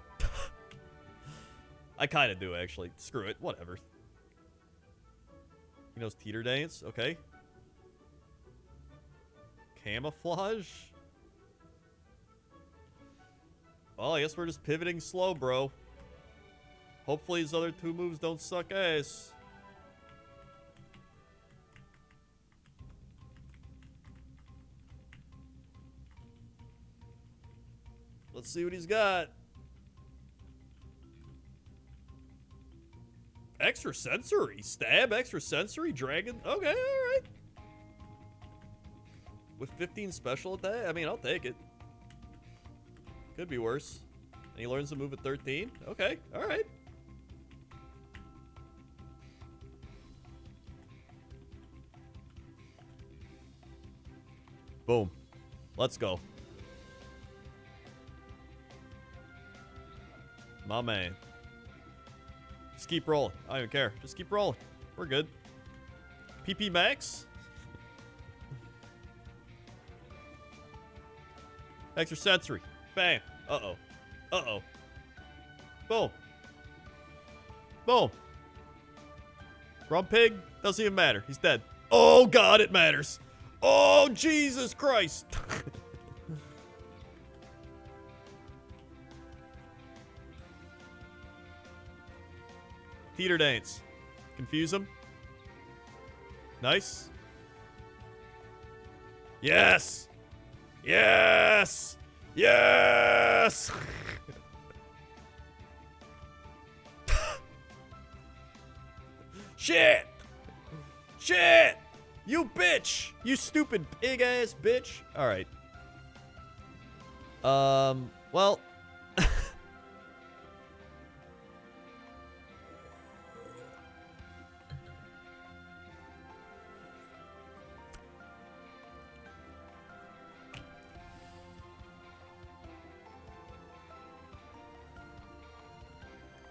A: I kind of do, actually. Screw it. Whatever. He knows Teeter Dance. Okay. Camouflage? Well, I guess we're just pivoting slow, bro. Hopefully his other 2 moves don't suck ass. Let's see what he's got. Extra sensory. Stab, extra sensory, dragon. Okay, alright. With 15 special attack? I mean, I'll take it. Could be worse. And he learns to move at 13? Okay, alright. Boom. Let's go. My man. Just keep rolling. I don't even care. Just keep rolling. We're good. PP max. Extra sensory. Bam. Uh-oh. Uh-oh. Boom. Boom. Grumpig. Doesn't even matter. He's dead. Oh, God, it matters. Oh, Jesus Christ. Teeter dance. Confuse him. Nice. Yes. Yes. Yes. Shit. Shit. You bitch. You stupid pig ass bitch. All right. Well.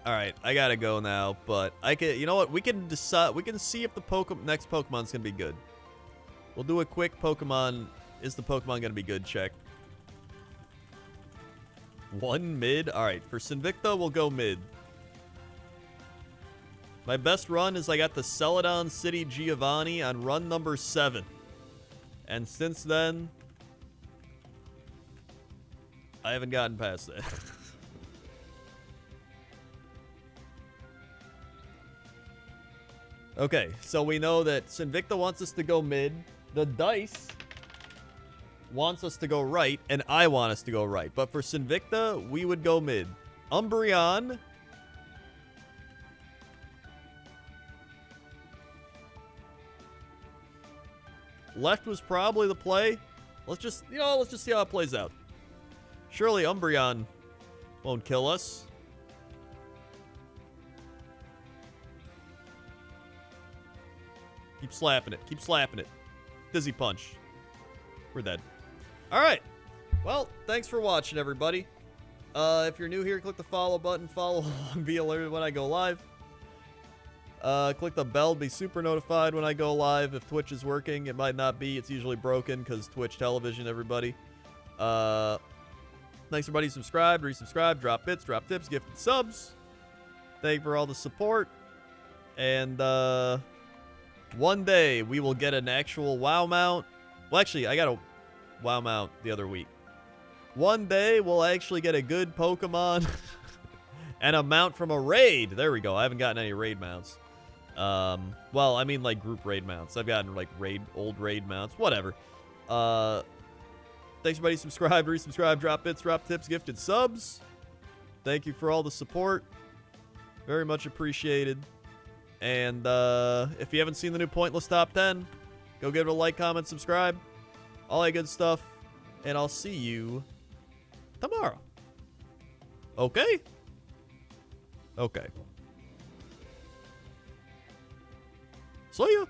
A: All right, I gotta go now, but I can. You know what? We can decide. We can see if the next Pokemon's gonna be good. We'll do a quick Pokemon. Is the Pokemon gonna be good? Check. 1 mid. All right, for Sinvicta, we'll go mid. My best run is I got the Celadon City Giovanni on run number 7, and since then, I haven't gotten past that. Okay, so we know that Sinvicta wants us to go mid, the dice wants us to go right, and I want us to go right. But for Sinvicta, we would go mid. Umbreon. Left was probably the play. Let's just see how it plays out. Surely Umbreon won't kill us. Keep slapping it. Keep slapping it. Dizzy punch. We're dead. All right. Well, thanks for watching, everybody. If you're new here, click the follow button. Follow along, be alerted when I go live. Click the bell to be super notified when I go live. If Twitch is working, it might not be. It's usually broken because Twitch television, everybody. Thanks, everybody. Subscribe, resubscribe, drop bits, drop tips, gifted subs. Thank you for all the support. And, one day, we will get an actual WoW mount. Well, actually, I got a WoW mount the other week. One day, we'll actually get a good Pokemon and a mount from a raid. There we go. I haven't gotten any raid mounts. Well, I mean, like, group raid mounts. I've gotten, like, old raid mounts. Whatever. Thanks, everybody. Subscribe, resubscribe, drop bits, drop tips, gifted subs. Thank you for all the support. Very much appreciated. And if you haven't seen the new Pointless Top 10, go give it a like, comment, subscribe. All that good stuff. And I'll see you tomorrow. Okay? Okay. See ya.